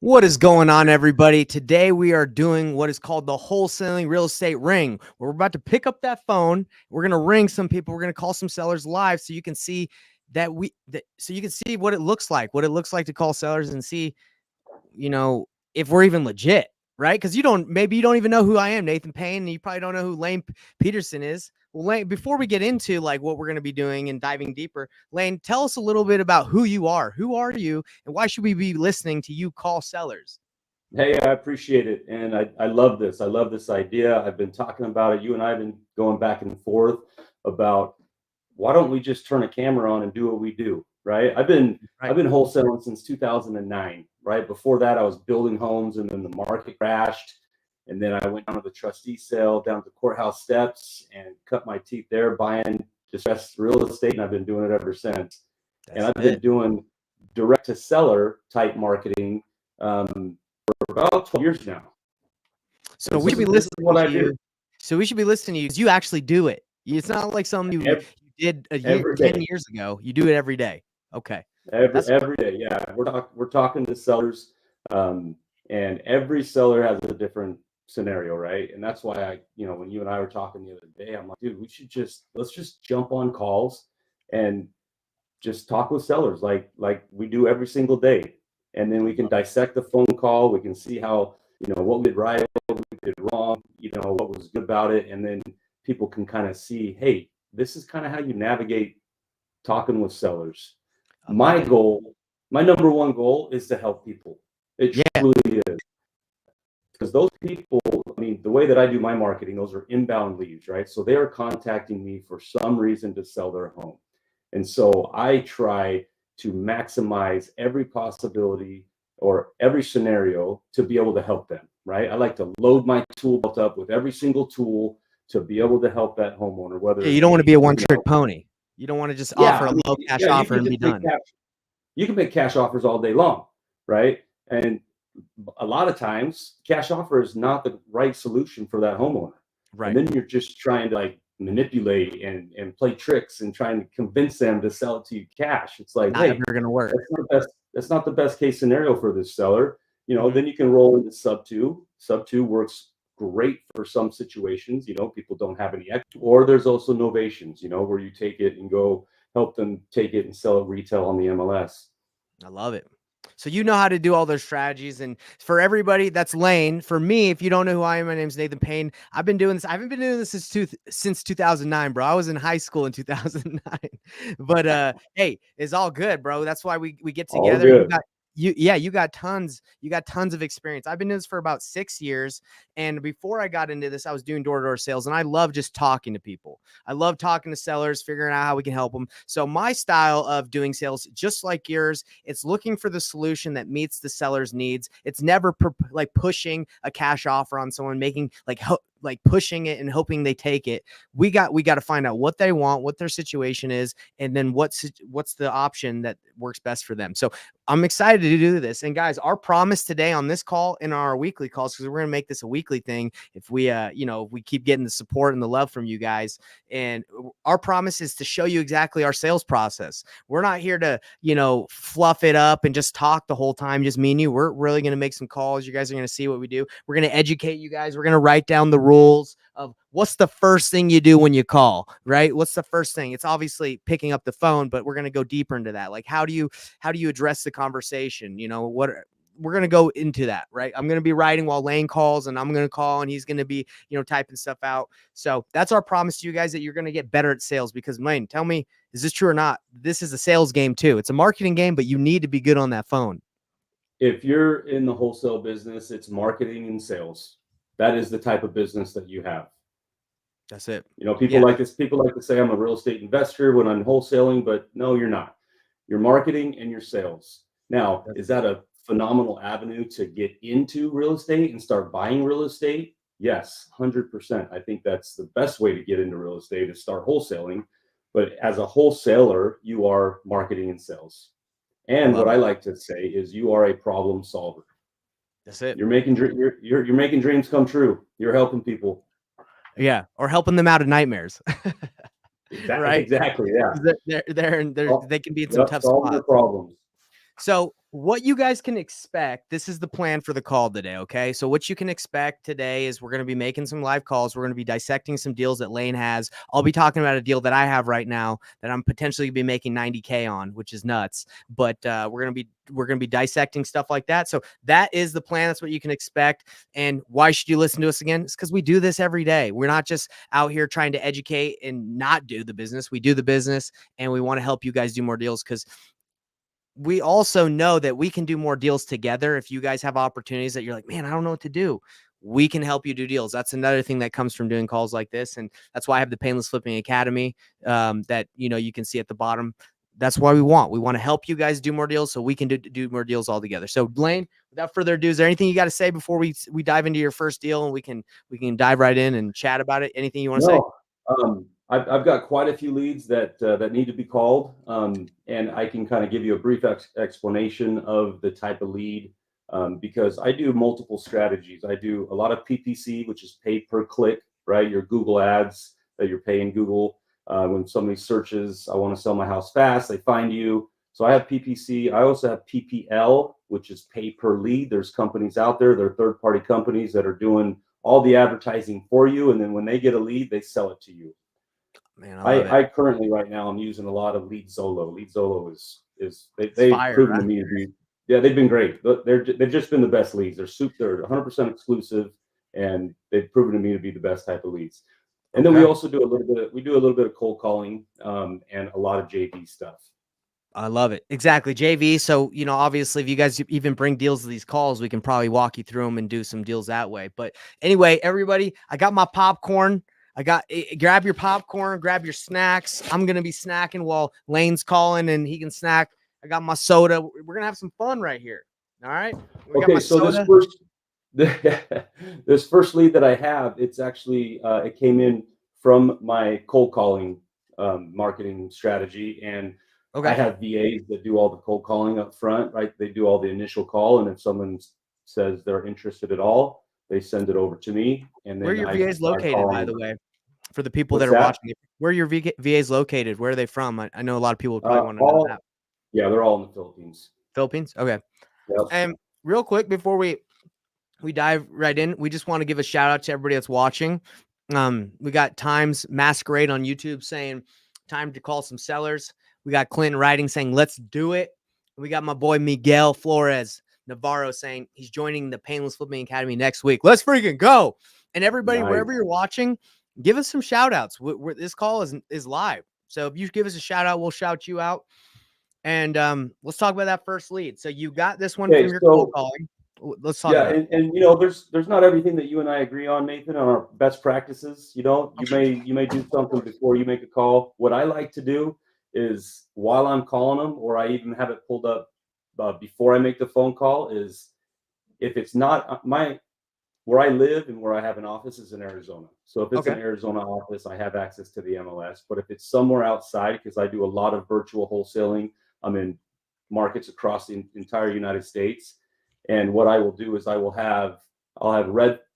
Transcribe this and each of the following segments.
What is going on, everybody? Today we are doing what is called the wholesaling real estate ring. Where we're about to pick up that phone. We're going to ring some people. We're going to call some sellers live so you can see so you can see what it looks like to call sellers and see, if we're even legit, right? Because maybe you don't even know who I am, Nathan Payne, and you probably don't know who Lane Peterson is. Well, Lane, before we get into like what we're going to be doing and diving deeper, Lane, tell us a little bit about who you are. Who are you, and why should we be listening to you call sellers? Hey, I appreciate it. And I love this. I love this idea. I've been talking about it. You and I have been going back and forth about why don't we just turn a camera on and do what we do, right? I've Right. been wholesaling since 2009, right? Before that, I was building homes and then the market crashed. And then I went down to the trustee sale, down to courthouse steps and cut my teeth there buying distressed real estate. And I've been doing it ever since. And That's I've been it. doing direct to seller type marketing for about 12 years now. So And we so should be this is listening what I to do you. So we should be listening to you because you actually do it. It's not like something you every, did a year, every 10 day. years ago. You do it every day. Okay. Every That's every day, yeah. We're talking to sellers, um, and every seller has a different scenario, right? And that's why when you and I were talking the other day, I'm like, dude, let's just jump on calls and just talk with sellers like we do every single day, and then I we can love it. dissect the phone call. We can see how what we did right, what we did wrong, what was good about it, and then people can kind of see, hey, this is kind of how you navigate talking with sellers. I love My it. goal, my number one goal is to help people. It Yeah. truly is. Because those people, I mean, the way that I do my marketing, those are inbound leads, right? So they are contacting me for some reason to sell their home. And so I try to maximize every possibility or every scenario to be able to help them, right? I like to load my tool belt up with every single tool to be able to help that homeowner, whether Yeah, it you don't want to be be, a one-trick pony. You don't want to just yeah, offer I a mean, low cash yeah, offer and be done. you can make cash offers all day long, right? And a lot of times, cash offer is not the right solution for that homeowner. And Right. then you're just trying to like manipulate and play tricks and trying to convince them to sell it to you cash. It's like, Not hey, ever going to work. that's not the best case scenario for this seller. Mhm. Then you can roll into sub two. Sub two works great for some situations. People don't have any equity, or there's also novations. Where you take it and go help them take it and sell it retail on the MLS. I love it. So you know how to do all those strategies. And for everybody, that's Lane. For me, if you don't know who I am, my name's Nathan Payne. I've been doing this. I haven't been doing this since 2009, bro. I was in high school in 2009. But hey, it's all good, bro. That's why we get All together. You good. got you got tons of experience. I've been doing this for about 6 years. And before I got into this, I was doing door-to-door sales, and I love just talking to people. I love talking to sellers, figuring out how we can help them. So my style of doing sales, just like yours, it's looking for the solution that meets the seller's needs. It's never like pushing a cash offer on someone, making like pushing it and hoping they take it. We got to find out what they want, what their situation is, and then what's the option that works best for them. So I'm excited to do this. And guys, our promise today on this call and our weekly calls, because we're going to make this a weekly thing if we if we keep getting the support and the love from you guys. And our promise is to show you exactly our sales process. We're not here to, fluff it up and just talk the whole time, just me and you. We're really going to make some calls. You guys are going to see what we do. We're going to educate you guys. We're going to write down the rules of what's the first thing you do when you call, right? What's the first thing? It's obviously picking up the phone, but we're going to go deeper into that. Like, how do you address the conversation? What we're going to go into that, right? I'm going to be writing while Lane calls, and I'm going to call, and he's going to be, typing stuff out. So that's our promise to you guys, that you're going to get better at sales. Because Lane, tell me, is this true or not? This is a sales game too. It's a marketing game, but you need to be good on that phone. If you're in the wholesale business, it's marketing and sales. That is the type of business that you have. That's it. People Yeah. like this. People like to say I'm a real estate investor when I'm wholesaling, but no, you're not. You're marketing and your sales. Now, is that a phenomenal avenue to get into real estate and start buying real estate? Yes, 100%. I think that's the best way to get into real estate is start wholesaling. But as a wholesaler, you are marketing and sales. I And love what I it. like to say is you are a problem solver. That's it. You're making dreams come true. You're helping people. Yeah. Or helping them out of nightmares. Exactly. Right. Exactly. Yeah. They can be in some tough Solve their spots. problems. So what you guys can expect, this is the plan for the call today, okay? So what you can expect today is we're going to be making some live calls. We're going to be dissecting some deals that Lane has. I'll be talking about a deal that I have right now that I'm potentially be making 90K on, which is nuts. But we're going to be dissecting stuff like that. So that is the plan. That's what you can expect. And why should you listen to us again? It's because we do this every day. We're not just out here trying to educate and not do the business. We do the business, and we want to help you guys do more deals, because we also know that we can do more deals together. If you guys have opportunities that you're like, man, I don't know what to do, we can help you do deals. That's another thing that comes from doing calls like this. And that's why I have the Painless Flipping Academy that, you can see at the bottom. That's why we want to help you guys do more deals so we can do more deals all together. So Blaine, without further ado, is there anything you got to say before we dive into your first deal and we can dive right in and chat about it? Anything you want to say? No, I've got quite a few leads that need to be called, and I can kind of give you a brief explanation of the type of lead, because I do multiple strategies. I do a lot of PPC, which is pay per click, right? Your Google ads that you're paying Google. When somebody searches, I want to sell my house fast, they find you. So I have PPC. I also have PPL, which is pay per lead. There's companies out there, they're third-party companies that are doing all the advertising for you, and then when they get a lead, they sell it to you. Man, I love it. I currently right now I'm using a lot of Leadzolo. Leadzolo is they've fire, proven right? to me to be, yeah, they've been great. They've just been the best leads. They're 100% exclusive, and they've proven to me to be the best type of leads. And then we also do a little bit of cold calling, and a lot of JV stuff. I love it. Exactly. JV. So, obviously, if you guys even bring deals to these calls, we can probably walk you through them and do some deals that way. But anyway, everybody, I got my popcorn. Grab your popcorn, grab your snacks. I'm going to be snacking while Lane's calling and he can snack. I got my soda. We're going to have some fun right here. All right. Okay. So this first lead that I have, it's actually, it came in from my cold calling, marketing strategy. And I have VAs that do all the cold calling up front, right? They do all the initial call, and if someone says they're interested at all, they send it over to me. And then where are your VAs located, by the way, for the people that are watching? Where are your VAs located? Where are they from? I know a lot of people would probably want to know that. Yeah, they're all in the Philippines. Philippines? Okay. Yep. And real quick before we dive right in, we just want to give a shout out to everybody that's watching. We got Times Masquerade on YouTube saying time to call some sellers. We got Clinton writing saying let's do it. We got my boy Miguel Flores Navarro saying he's joining the Painless Flipping Academy next week. Let's freaking go. And everybody, wherever you're watching, give us some shout outs. This call is live. So if you give us a shout out, we'll shout you out. And let's talk about that first lead. So you got this one from your cold calling. Let's talk about it. And there's not everything that you and I agree on, Nathan, on our best practices. You may do something before you make a call. What I like to do is while I'm calling them, or I even have it pulled up before I make the phone call, is if it's not where I live and where I have an office is in Arizona. So if it's an Arizona office, I have access to the MLS. But if it's somewhere outside, because I do a lot of virtual wholesaling, I'm in markets across the entire United States. And what I will do is I'll have Redfin,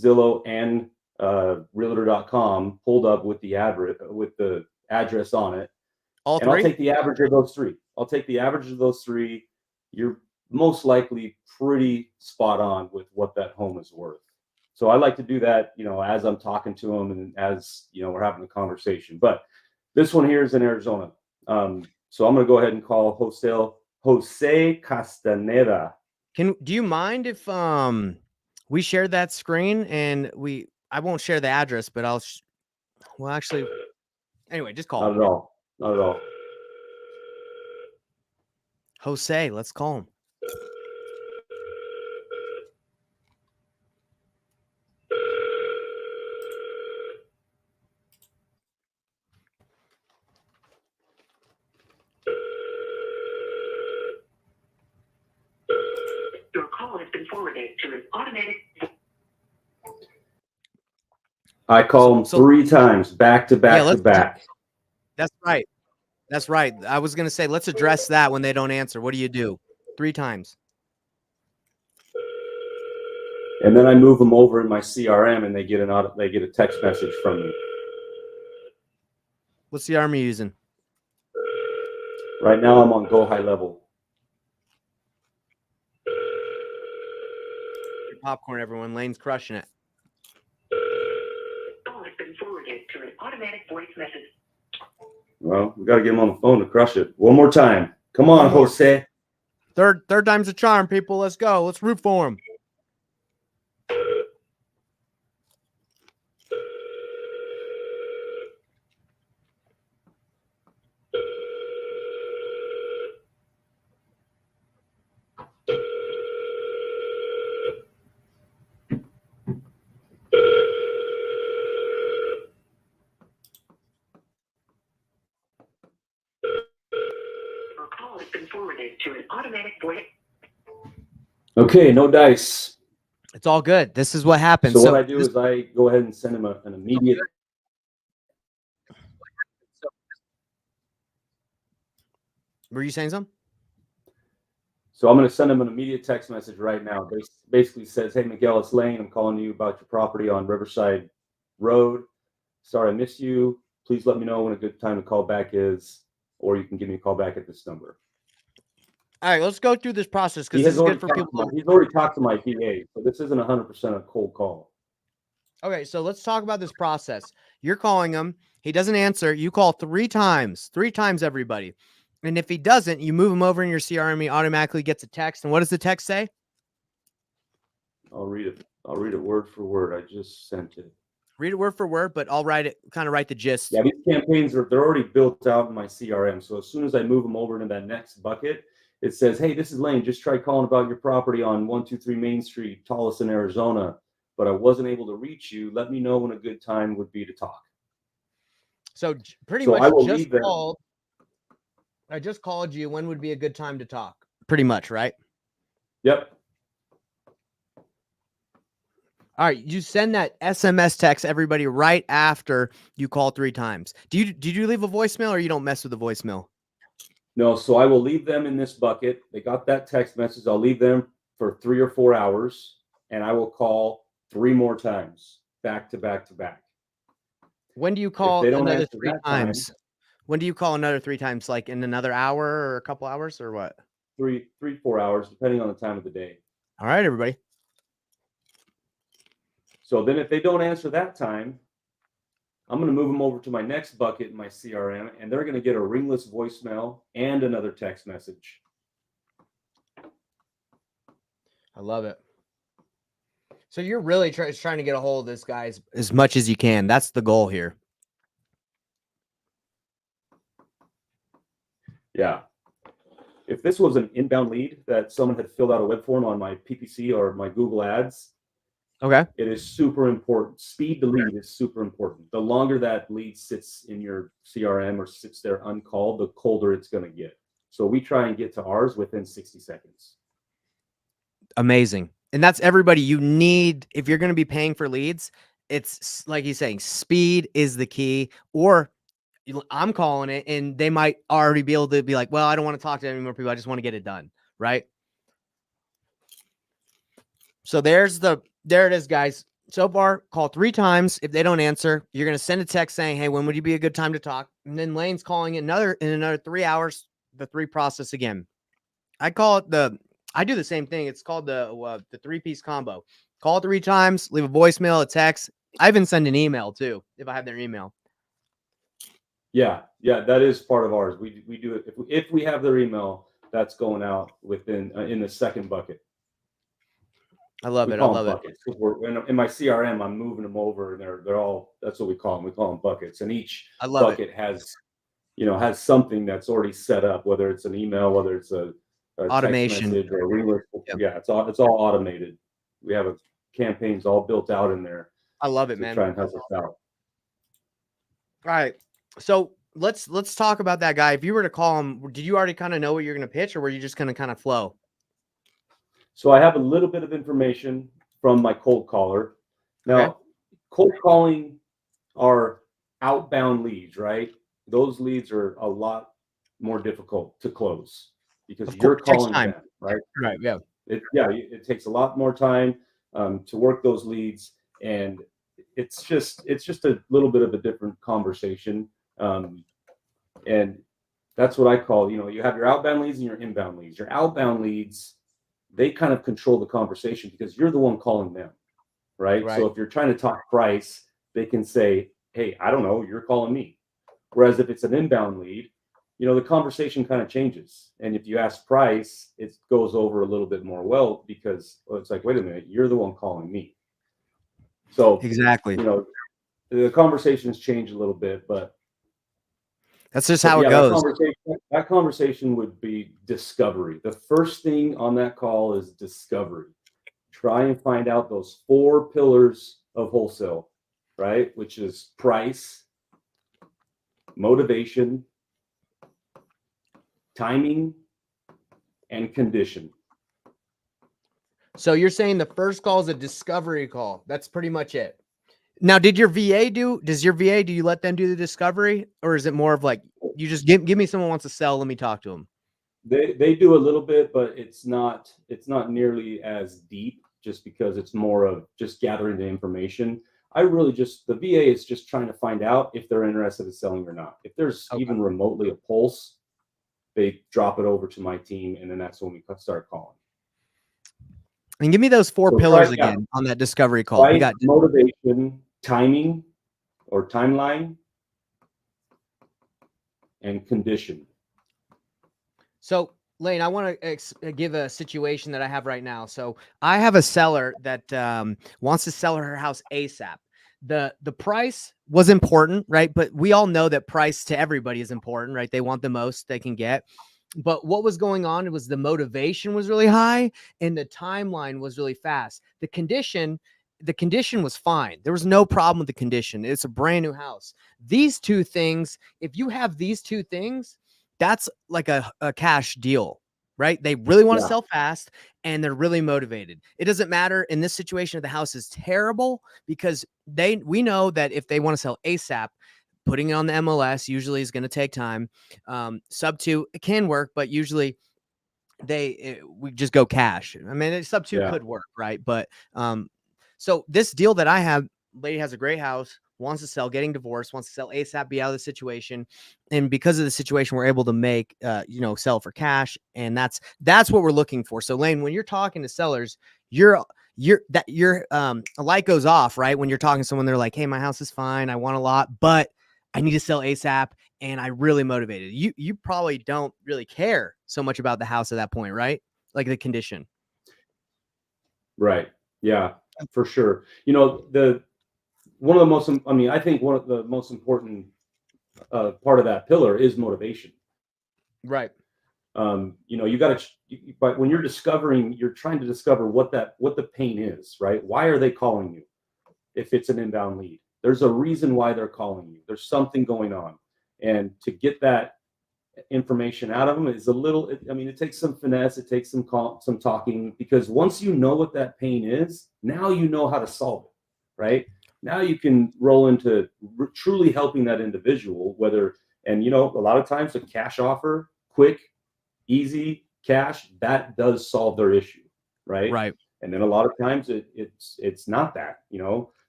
Zillow, and Realtor.com pulled up with the address on it. All and three? I'll take the average of those three. You're most likely pretty spot on with what that home is worth. So I like to do that, as I'm talking to them and as, we're having a conversation. But this one here is in Arizona. So I'm going to go ahead and call Jose Castaneda. Do you mind if we share that screen and I won't share the address, but actually, anyway, just call him. Not at all. Jose, let's call him. Your call has been forwarded to an automatic. I call him 3 times back to back to back. That's right. That's right. I was going to say, let's address that when they don't answer. What do you do? 3 times. And then I move them over in my CRM, and they get a text message from me. What CRM are you using? Right now, I'm on Go High Level. popcorn, everyone. Lane's crushing it. Call has been forwarded to an automatic voice message. Well, we got to get him on the phone to crush it. One more time. Come on, One more. Jose. Third time's a charm, people. Let's go. Let's root for him. Your call has been forwarded to an automatic voice. Okay, no dice. It's all good. This is what happens. So what I do is I go ahead and send him an immediate. Were you saying something? So I'm going to send him an immediate text message right now. Basically says, "Hey, Miguel, it's Lane. I'm calling you about your property on Riverside Road. Sorry I missed you. Please let me know when a good time to call back is, or you can give me a call back at this number." All right, let's go through this process because He this has is already good for talked people. to he's already talked to my PA, so this isn't 100% a cold call. Okay, so let's talk about this process. You're calling him. He doesn't answer. You call 3 times, everybody. And if he doesn't, you move him over in your CRM. He automatically gets a text. And what does the text say? I'll read it. I'll read it word for word. I just sent it. Read it word for word, but I'll write the gist. Yeah, these campaigns they're already built out in my CRM. So as soon as I move them over into that next bucket, it says, "Hey, this is Lane. Just tried calling about your property on 123 Main Street, Tolleson, Arizona, but I wasn't able to reach you. Let me know when a good time would be to talk." So pretty So much I will just leave them. called. I just called you. When would be a good time to talk? Pretty much, right? Yep. All right, you send that SMS text everybody right after you call 3 times. Did you leave a voicemail or you don't mess with the voicemail? No, so I will leave them in this bucket. They got that text message. I'll leave them for 3 or 4 hours, and I will call 3 more times, back to back to back. When do you If call they don't another answer 3 that time, times? When do you call another 3 times? Like in another hour or a couple hours or what? 3, 4 hours, depending on the time of the day. All right, everybody. So then if they don't answer that time, I'm going to move them over to my next bucket in my CRM, and they're going to get a ringless voicemail and another text message. I love it. So you're really trying to get a hold of this guy as much as you can. That's the goal here. Yeah. If this was an inbound lead that someone had filled out a web form on my PPC or my Google Ads, Okay. it is super important. Speed to lead is super important. The longer that lead sits in your CRM or sits there uncalled, the colder it's going to get. So we try and get to ours within 60 seconds. Amazing. And that's everybody you need. If you're going to be paying for leads, it's like he's saying, speed is the key. Or I'm calling it and they might already be able to be like, well, I don't want to talk to any more people. I just want to get it done. Right. So there it is, guys. So far, call 3 times. If they don't answer, you're going to send a text saying, hey, when would you be a good time to talk? And then Lane's calling in another 3 hours, the 3 process again. I do the same thing. It's called the 3-piece combo. Call 3 times, leave a voicemail, a text. I even send an email too, if I have their email. Yeah, that is part of ours. We do it if we have their email, that's going out within in the second bucket. I love it. I love buckets. In my CRM, I'm moving them over, and they're all. That's what we call them. We call them buckets, and each bucket has something that's already set up, whether it's an email, whether it's a automation, text message, or a ring. Yep. Yeah, it's all automated. We have campaigns all built out in there. I love it, to man. Try and help us out. All right, so let's talk about that guy. If you were to call him, did you already kind of know what you're going to pitch, or were you just going to kind of flow? So I have a little bit of information from my cold caller. Now, cold calling are outbound leads, right? Those leads are a lot more difficult to close because you're calling them, right? Right. Yeah. It takes a lot more time to work those leads, and it's just a little bit of a different conversation, and that's what I call. You have your outbound leads and your inbound leads. Your outbound leads, they kind of control the conversation because you're the one calling them, right? So if you're trying to talk price, they can say, hey, I don't know, you're calling me. Whereas if it's an inbound lead, the conversation kind of changes. And if you ask price, it goes over a little bit more well because it's like, wait a minute, you're the one calling me. So, Exactly. The conversations change a little bit, but that's just how it goes. That conversation would be discovery. The first thing on that call is discovery. Try and find out those 4 pillars of wholesale, right? Which is price, motivation, timing, and condition. So you're saying the first call is a discovery call. That's pretty much it. Now, does your VA do you let them do the discovery, or is it more of like, you just give me someone who wants to sell, let me talk to them? They do a little bit, but it's not nearly as deep just because it's more of just gathering the information. The VA is just trying to find out if they're interested in selling or not. If there's even remotely a pulse, they drop it over to my team, and then that's when we start calling. And give me those 4 pillars again on that discovery call. Right, we got motivation, timing or timeline, and condition. So Lane, I want to give a situation that I have right now. So I have a seller that wants to sell her house ASAP. The price was important, right? But we all know that price to everybody is important, right? They want the most they can get. But what was going on was the motivation was really high and the timeline was really fast. The condition was fine. There was no problem with the condition. It's a brand new house. These 2 things, if you have these 2 things, that's like a cash deal, right? They really want to sell fast and they're really motivated. It doesn't matter in this situation if the house is terrible, because we know that if they want to sell ASAP, putting it on the MLS usually is going to take time. Sub 2, it can work, but usually we just go cash. I mean, sub 2 could work, right? But so this deal that I have, lady has a great house, wants to sell, getting divorced, wants to sell ASAP, be out of the situation. And because of the situation, we're able to make, sell for cash. And that's what we're looking for. So Lane, when you're talking to sellers, your a light goes off, right? When you're talking to someone, they're like, hey, my house is fine, I want a lot, but I need to sell ASAP and I really motivated. You probably don't really care so much about the house at that point, right? Like the condition. Right. Yeah, for sure. I think one of the most important part of that pillar is motivation. Right. But when you're trying to discover what the pain is, right? Why are they calling you? If it's an inbound lead, there's a reason why they're calling you. There's something going on. And to get that information out of them is it takes some finesse, it takes some talking, because once you know what that pain is, now you know how to solve it, right? Now you can roll into truly helping that individual, a lot of times a cash offer, quick, easy cash, that does solve their issue, right? Right. And then a lot of times it's not that,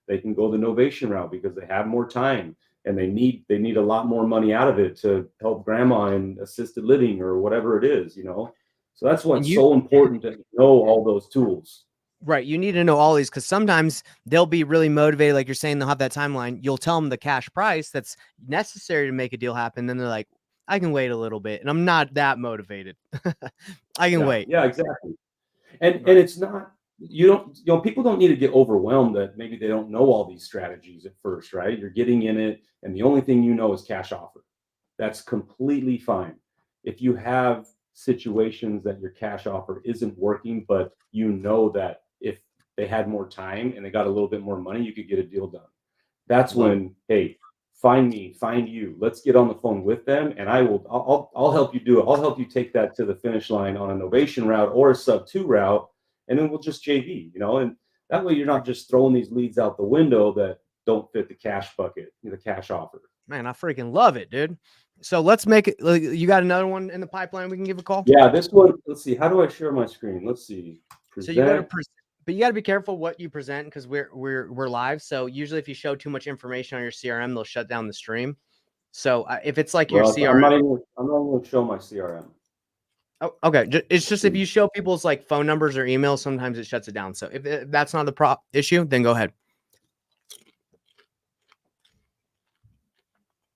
they can go the novation route because they have more time and they need a lot more money out of it to help grandma in assisted living or whatever it is, So that's why it's so important to know all those tools. Right. You need to know all these, because sometimes they'll be really motivated. Like you're saying, they'll have that timeline. You'll tell them the cash price that's necessary to make a deal happen. Then they're like, I can wait a little bit and I'm not that motivated. I can wait. Yeah, exactly. And it's not, people don't need to get overwhelmed that maybe they don't know all these strategies at first, right? You're getting in it and the only thing is cash offer. That's completely fine. If you have situations that your cash offer isn't working, but that if they had more time and they got a little bit more money, you could get a deal done. That's when, hey, find you. Let's get on the phone with them, and I'll help you do it. I'll help you take that to the finish line on a novation route or a sub 2 route, and then we'll just JV, and that way you're not just throwing these leads out the window that don't fit the cash bucket, the cash offer. Man, I freaking love it, dude. So let's make it. You got another one in the pipeline we can give a call? Yeah, this one. Let's see. How do I share my screen? Let's see. Present. So you got to present. But you got to be careful what you present, because we're live. So usually if you show too much information on your CRM, they'll shut down the stream. So if it's like your CRM, I'm not even going to show my CRM. Oh, okay. It's just if you show people's like phone numbers or emails, sometimes it shuts it down. So if that's not the issue, then go ahead.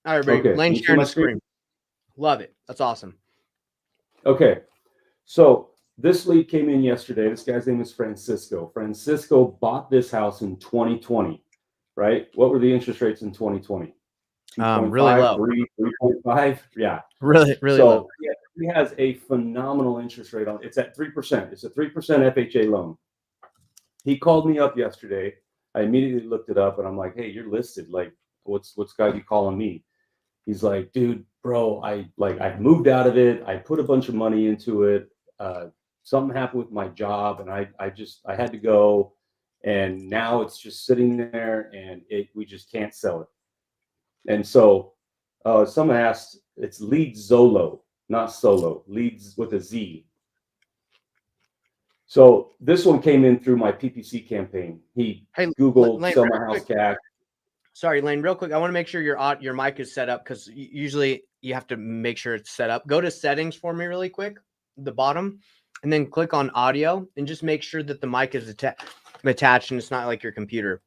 All right, everybody. Okay, can Lane you see sharing my the screen? screen. Love it. That's awesome. Okay, so this lead came in yesterday. This guy's name is Francisco. Francisco bought this house in 2020, right? What were the interest rates in 2020? Really 2.5, low. 3, 3.5. Yeah. Really, really low. So yeah, he has a phenomenal interest rate on it's at 3%. It's a 3% FHA loan. He called me up yesterday. I immediately looked it up and I'm like, hey, you're listed. Like, what's got you calling me? He's like, dude, bro, I moved out of it. I put a bunch of money into it. Something happened with my job and I had to go. And now it's just sitting there and we just can't sell it. And so someone asked, it's Lead Zolo, not Solo, Leads with a Z. So this one came in through my PPC campaign. He Googled Lane, sell my house cash. Sorry, Lane, real quick. I want to make sure your mic is set up because usually you have to make sure it's set up. Go to settings for me really quick, the bottom, and then click on audio and just make sure that the mic is attached and it's not like your computer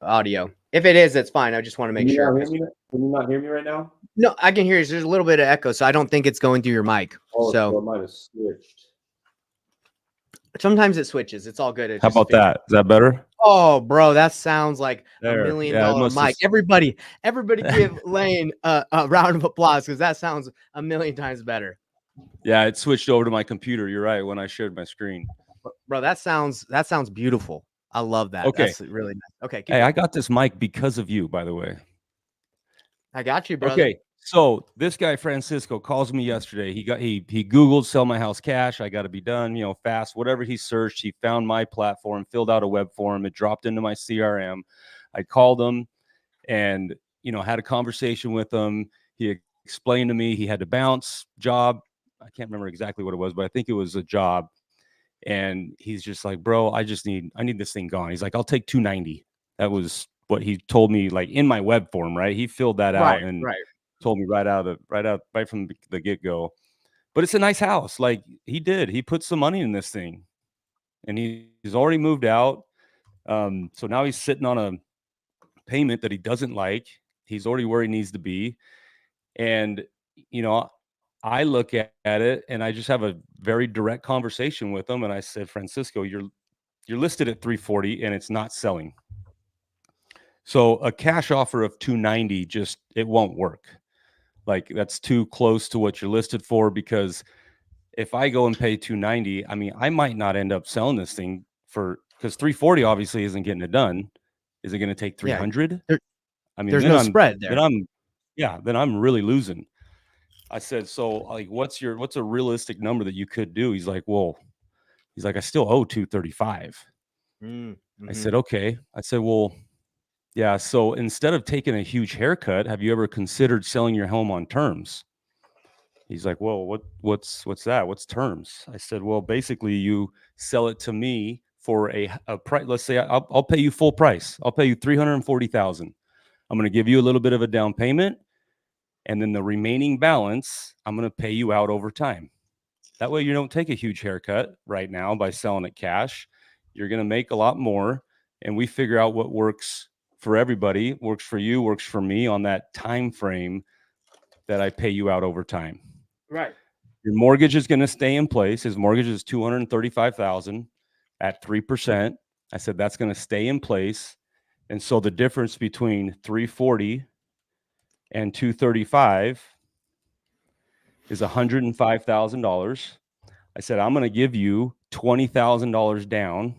audio. If it is, that's fine. I just want to make sure. Can you not hear me right now? No, I can hear you. There's a little bit of echo, so I don't think it's going through your mic. Oh, so it might have switched. Sometimes it switches. It's all good. How about that? Is that better? Oh, bro, that sounds like There. $1 million Yeah, it must mic. have- Everybody give Lane a round of applause because that sounds a million times better. Yeah, it switched over to my computer. You're right. When I shared my screen. Bro, that sounds beautiful. I love that. Okay. That's really nice. Okay. Hey, I got this mic because of you, by the way. I got you, brother. Okay. So this guy Francisco calls me yesterday. He Googled sell my house cash. I got to be done, fast. Whatever he searched, he found my platform, filled out a web form. It dropped into my CRM. I called him and had a conversation with him. He explained to me he had to bounce job. I can't remember exactly what it was, but I think it was a job. And he's just like, bro, I need this thing gone. He's like, I'll take 290. That was what he told me, like in my web form, right? He filled that out and told me right from the get-go. But it's a nice house. Like he put some money in this thing and he's already moved out. So now he's sitting on a payment that he doesn't like. He's already where he needs to be. And, I look at it and I just have a very direct conversation with him. And I said, Francisco, you're listed at 340 and it's not selling. So a cash offer of 290, it won't work. Like that's too close to what you're listed for, because if I go and pay 290, I mean, I might not end up selling this thing because 340 obviously isn't getting it done. Is it going to take 300? Yeah, I mean, there's no spread there. Then I'm really losing. I said, so like, what's a realistic number that you could do? He's like, I still owe 235. I said, okay. I said, well, yeah. So instead of taking a huge haircut, have you ever considered selling your home on terms? He's like, well, what's that? What's terms? I said, well, basically you sell it to me for a price. Let's say I'll pay you full price. I'll pay you $340,000. I'm going to give you a little bit of a down payment. And then the remaining balance, I'm going to pay you out over time. That way you don't take a huge haircut right now by selling it cash. You're going to make a lot more. And we figure out what works for everybody, works for you, works for me on that time frame that I pay you out over time. Right. Your mortgage is going to stay in place. His mortgage is $235,000 at 3%. I said that's going to stay in place. And so the difference between 340 and 235 is $105,000. I said, I'm going to give you $20,000 down.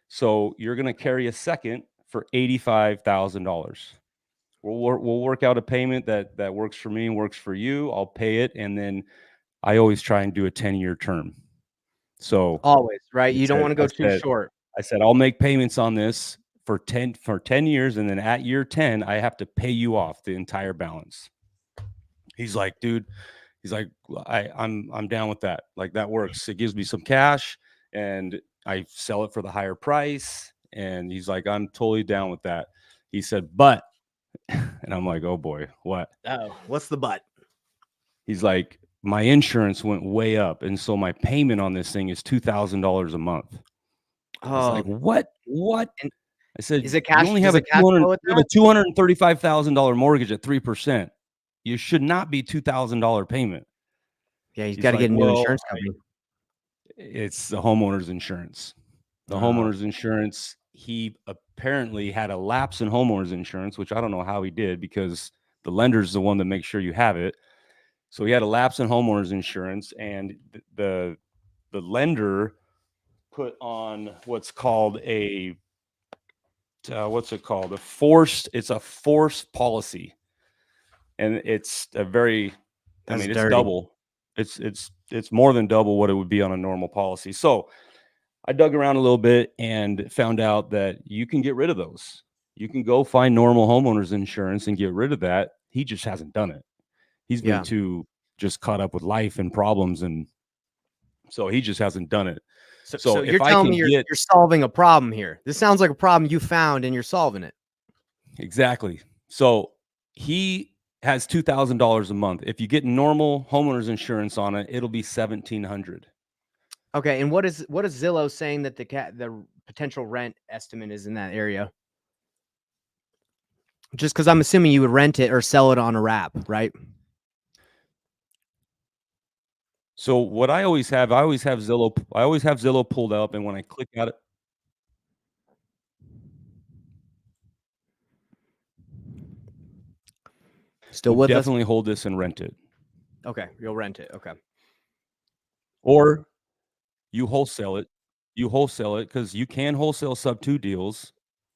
So you're going to carry a second for $85,000. We'll work out a payment that works for me and works for you. I'll pay it. And then I always try and do a 10-year term. So always, right? You don't want to go too short. I said, I'll make payments on this for 10 years. And then at year 10, I have to pay you off the entire balance. He's like, dude, I'm down with that. Like that works. It gives me some cash and I sell it for the higher price. And he's like, I'm totally down with that. He said, but, and I'm like, oh boy, what? Oh, what's the but? He's like, my insurance went way up, and so my payment on this thing is $2,000 a month. I was like, Oh, what? and I said, is it you cash? only Does have a it cash flow with that? $235,000 mortgage at 3%. You should not be $2,000 payment. Yeah, he's He's got to like, get a new insurance company. it's the homeowner's insurance. The homeowner's insurance, he apparently had a lapse in homeowner's insurance, which I don't know how he did because the lender's the one that makes sure you have it. So he had a lapse in homeowner's insurance, and the lender put on what's called a what's it called? It's a forced policy, and it's a very, That's it's dirty. double. It's more than double what it would be on a normal policy. So I dug around a little bit and found out that you can get rid of those. You can go find normal homeowners insurance and get rid of that. He just hasn't done it. He's been Yeah. too just caught up with life and problems, and so he just hasn't done it. So if you're I telling can me get you're solving a problem here. This sounds like a problem you found and you're solving it. exactly. So he has $2,000 a month. If you get normal homeowners insurance on it, it'll be $1,700. Okay, and what is Zillow saying that the potential rent estimate is in that area? Just because I'm assuming you would rent it or sell it on a wrap, right? So what I always have Zillow pulled up, and when I click at it, Still we'll with us? definitely hold this and rent it. Okay, you'll rent it. Okay. Or you wholesale it. You wholesale it because you can wholesale sub 2 deals,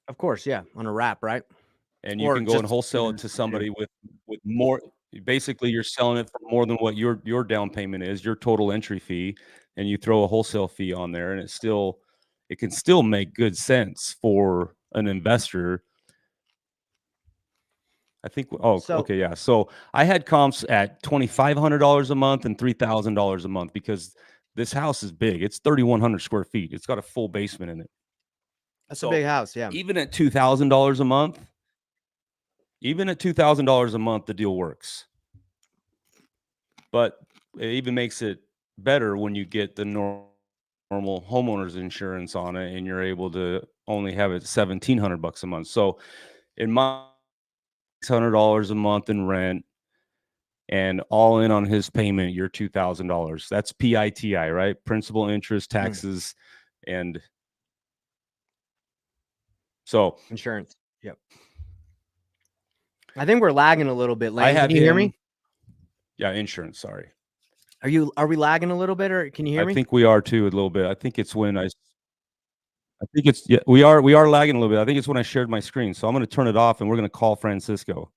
Of course, yeah, on a wrap, right? and you Or can go and just wholesale it to somebody with more. Basically, you're selling it for more than what your down payment is, your total entry fee, and you throw a wholesale fee on there, and it can still make good sense for an investor. I think. Oh, So okay, yeah. So I had comps at $2,500 a month and $3,000 a month because this house is big. It's 3,100 square feet. It's got a full basement in it. that's a So big house, yeah. even at $2,000 a month, the deal works. But it even makes it better when you get the normal homeowners insurance on it, and you're able to only have it $1,700 a month. So in my $600 a month in rent, and all in on his payment, you're $2,000. That's PITI, right? Principal, interest, taxes, and so Insurance. Yep. I think we're lagging a little bit, I Lane. Can have you hear me? Yeah, insurance. Sorry. Are we lagging a little bit, or can you hear I me? think we are too a little bit. I think it's when I think it's yeah, we are lagging a little bit. I think it's when I shared my screen. So I'm going to turn it off, and we're going to call Francisco.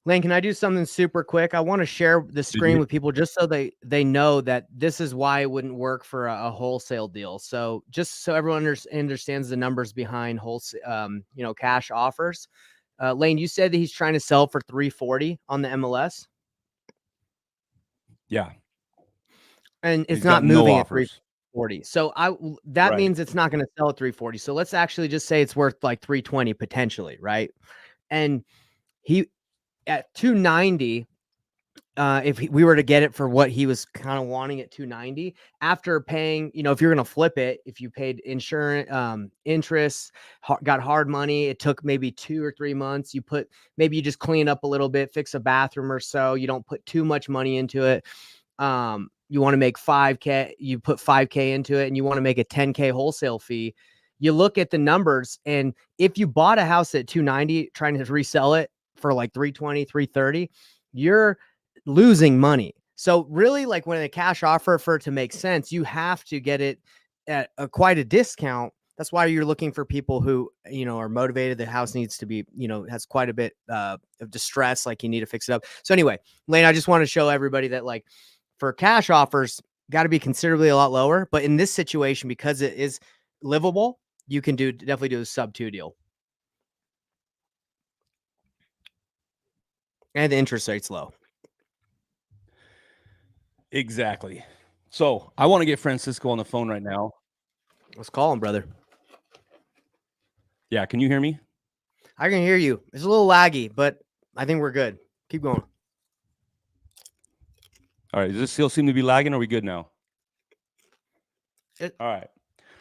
Lane, can I do something super quick? I want to share the screen with people just so they know that this is why it wouldn't work for a wholesale deal. So just so everyone understands the numbers behind wholesale, cash offers. Lane, you said that he's trying to sell for 340 on the MLS, Yeah. and it's He's not got no moving at offers. 340. So that Right. means it's not going to sell at 340. So let's actually just say it's worth like 320 potentially, right? And he at 290. If we were to get it for what he was kind of wanting at 290 after paying, if you're going to flip it, if you paid insurance, interest, got hard money, it took maybe 2 or 3 months. Maybe you just clean up a little bit, fix a bathroom or so. You don't put too much money into it. You want to make 5K, you put 5K into it, and you want to make a 10K wholesale fee. You look at the numbers, and if you bought a house at 290, trying to resell it for like 320, 330, you're losing money. So really, like when a cash offer for it to make sense, you have to get it at quite a discount. That's why you're looking for people who, are motivated. The house needs to be, has quite a bit of distress. Like you need to fix it up. So anyway, Lane, I just want to show everybody that like for cash offers, got to be considerably a lot lower. But in this situation, because it is livable, you can definitely do a sub 2 deal. And the interest rate's low. Exactly. So I want to get Francisco on the phone right now. Let's call him, brother. Yeah. Can you hear me? I can hear you. It's a little laggy, but I think we're good. Keep going. All right. Does this still seem to be lagging? Are we good now? All right.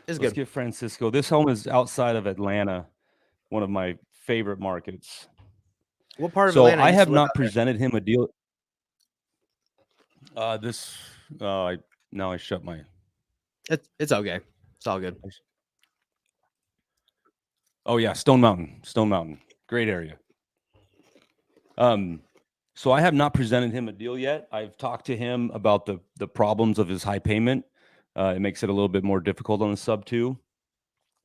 It's Let's good. get Francisco. This home is outside of Atlanta, one of my favorite markets. What part of So Atlanta? I used have to live not out there? presented him a deal. Now I shut my. It's okay. It's all good. Oh yeah, Stone Mountain, great area. So I have not presented him a deal yet. I've talked to him about the problems of his high payment. It makes it a little bit more difficult on the sub 2.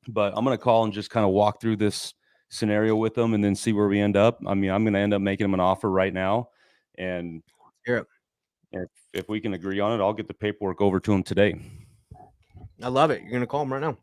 But I'm gonna call and just kind of walk through this scenario with him and then see where we end up. I mean, I'm gonna end up making him an offer right now, and Here, if we can agree on it, I'll get the paperwork over to him today. I love it. You're gonna call him right now.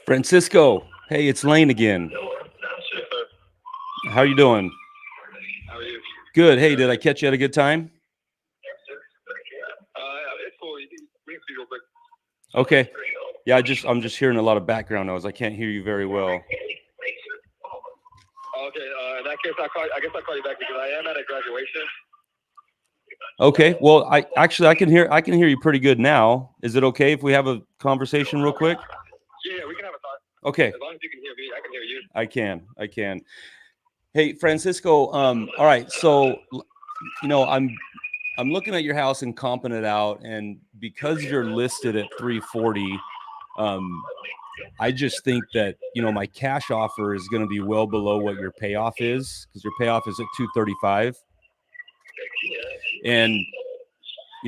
Francisco, hey, it's Lane again. How are you doing? How are you? Good. Hey, did I catch you at a good time? It's cool. We can see real quick. Okay. Yeah, I'm just hearing a lot of background noise. I can't hear you very well. Okay. In that case, I guess I'll call you back because I am at a graduation. Okay. Well, I can hear you pretty good now. Is it okay if we have a conversation real quick? Yeah, we can have a talk. Okay. As long as you can hear me, I can hear you. I can. Hey, Francisco. All right. So, I'm looking at your house and comping it out, and because you're listed at 340, I just think that my cash offer is going to be well below what your payoff is, because your payoff is at 235, and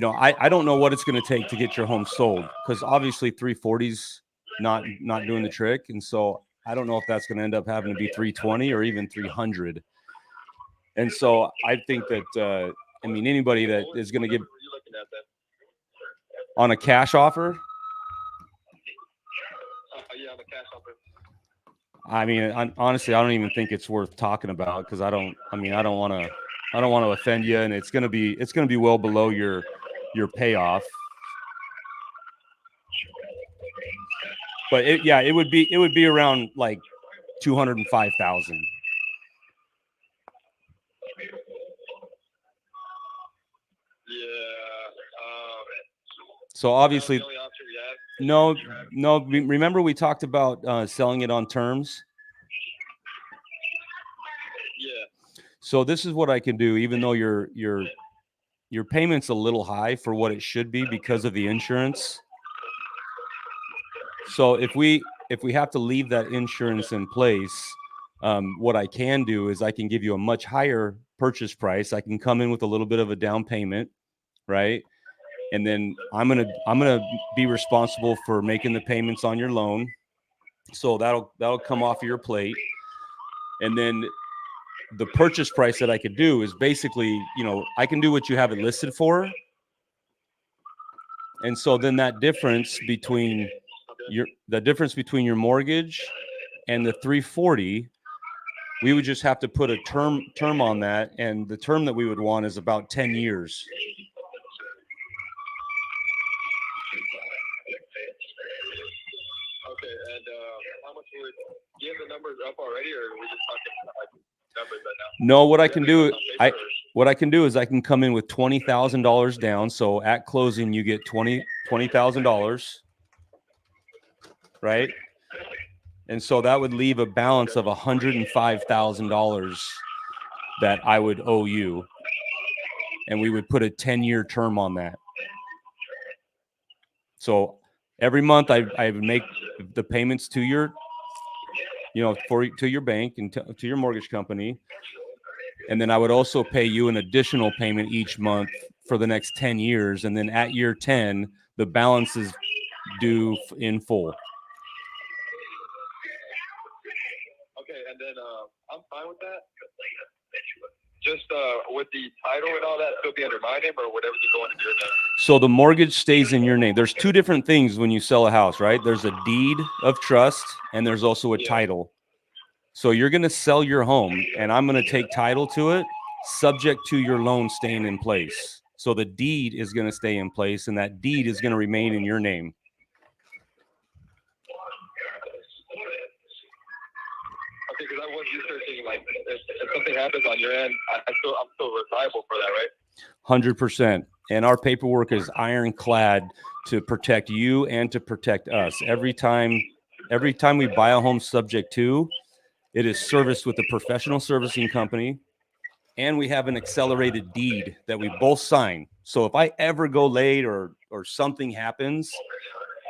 I don't know what it's going to take to get your home sold, because obviously 340's not doing the trick, and so I don't know if that's going to end up having to be 320 or even 300. And so I think that anybody that is going to give on a cash offer. Yeah, on the cash offer. I mean, honestly, I don't even think it's worth talking about, because I don't want to offend you, and it's going to be well below your payoff. But it would be around like 205,000. Yeah. So obviously, That's the only option we have. no. Remember we talked about selling it on terms. Yeah. So this is what I can do, even though your payment's a little high for what it should be because of the insurance. So if we have to leave that insurance in place, what I can do is I can give you a much higher purchase price. I can come in with a little bit of a down payment, right? And then I'm gonna be responsible for making the payments on your loan. So that'll come off of your plate. And then the purchase price that I could do is basically, I can do what you have it listed for. And so then that difference between your mortgage and the 340, we would just have to put a term on that, and the term that we would want is about 10 years. Okay, and how much would you have the numbers up already, or are we just talking like numbers right now? No, what I can do is I can come in with $20,000 down. So at closing, you get $20,000, right? And so that would leave a balance of $105,000 that I would owe you, and we would put a 10-year term on that. So every month I would make the payments to your, to your bank and to your mortgage company. And then I would also pay you an additional payment each month for the next 10 years. And then at year 10, the balance is due in full. Okay, and then I'm fine with that. just with the title and all that still be under my name, or would everything go under your name? So the mortgage stays in your name. There's two different things when you sell a house, right? There's a deed of trust and there's also a title. So you're going to sell your home and I'm going to take title to it subject to your loan staying in place. So the deed is going to stay in place and that deed is going to remain in your name. Okay, because I was researching, like, if something happens on your end, I'm still liable for that, right? 100%. And our paperwork is ironclad to protect you and to protect us. Every time we buy a home subject to, it is serviced with a professional servicing company, and we have an accelerated deed that we both sign. So if I ever go late or something happens,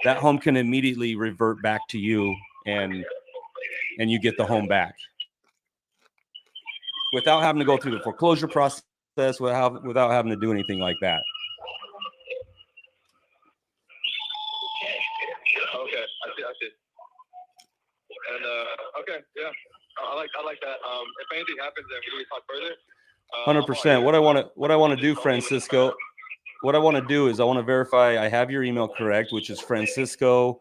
that home can immediately revert back to you and you get the home back without having to go through the foreclosure process, without having to do anything like that. Okay, I see. And okay, yeah, I like that. If anything happens, then we talk further. 100%. What I want to do, Francisco, what I want to do is I want to verify I have your email correct, which is Francisco.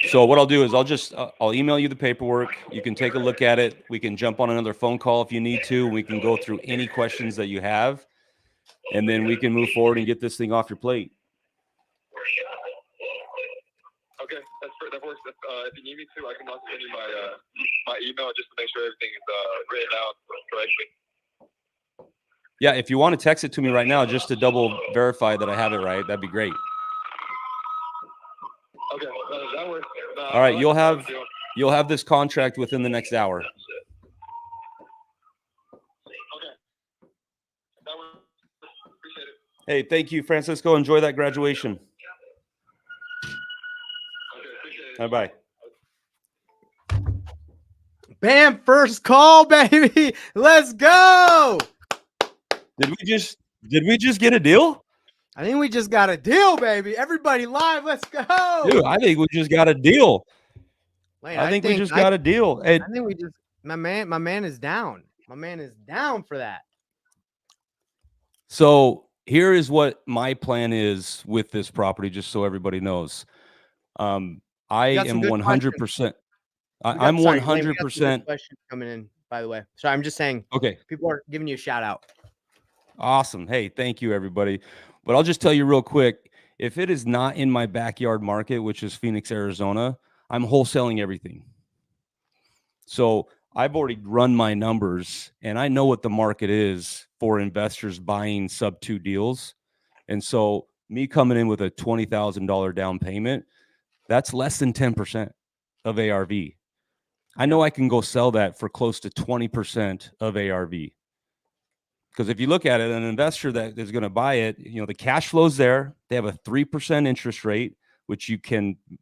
So what I'll do is I'll email you the paperwork. You can take a look at it. We can jump on another phone call if you need to. We can go through any questions that you have, and then we can move forward and get this thing off your plate. Okay, that works. If you need me to, I can also send you my email just to make sure everything is written out correctly. Yeah, if you want to text it to me right now just to double verify that I have it right, that'd be great. Okay, that works. All right, you'll have this contract within the next hour. Okay, that works. Appreciate it. Hey, thank you, Francisco. Enjoy that graduation. Okay, appreciate it. Bye-bye. Bam, first call, baby. Let's go. Did we just get a deal? I think we just got a deal, baby. Everybody live. Let's go. Dude, I think we just got a deal. Lane, I think we just got a deal. And I think we just my man is down. My man is down for that. so here is what my plan is with this property, just so everybody knows. I got some am good 100%. I'm Sorry, Lane, we got some good 100%. questions coming in, by the way. So I'm just saying, Okay. people are giving you a shout out. Awesome. Hey, thank you, everybody. But I'll just tell you real quick, if it is not in my backyard market, which is Phoenix, Arizona, I'm wholesaling everything. So I've already run my numbers and I know what the market is for investors buying sub 2 deals. And so me coming in with a $20,000 down payment, that's less than 10% of ARV. I know I can go sell that for close to 20% of ARV. Because if you look at it, an investor that is going to buy it, the cash flow's there. They have a 3% interest rate, which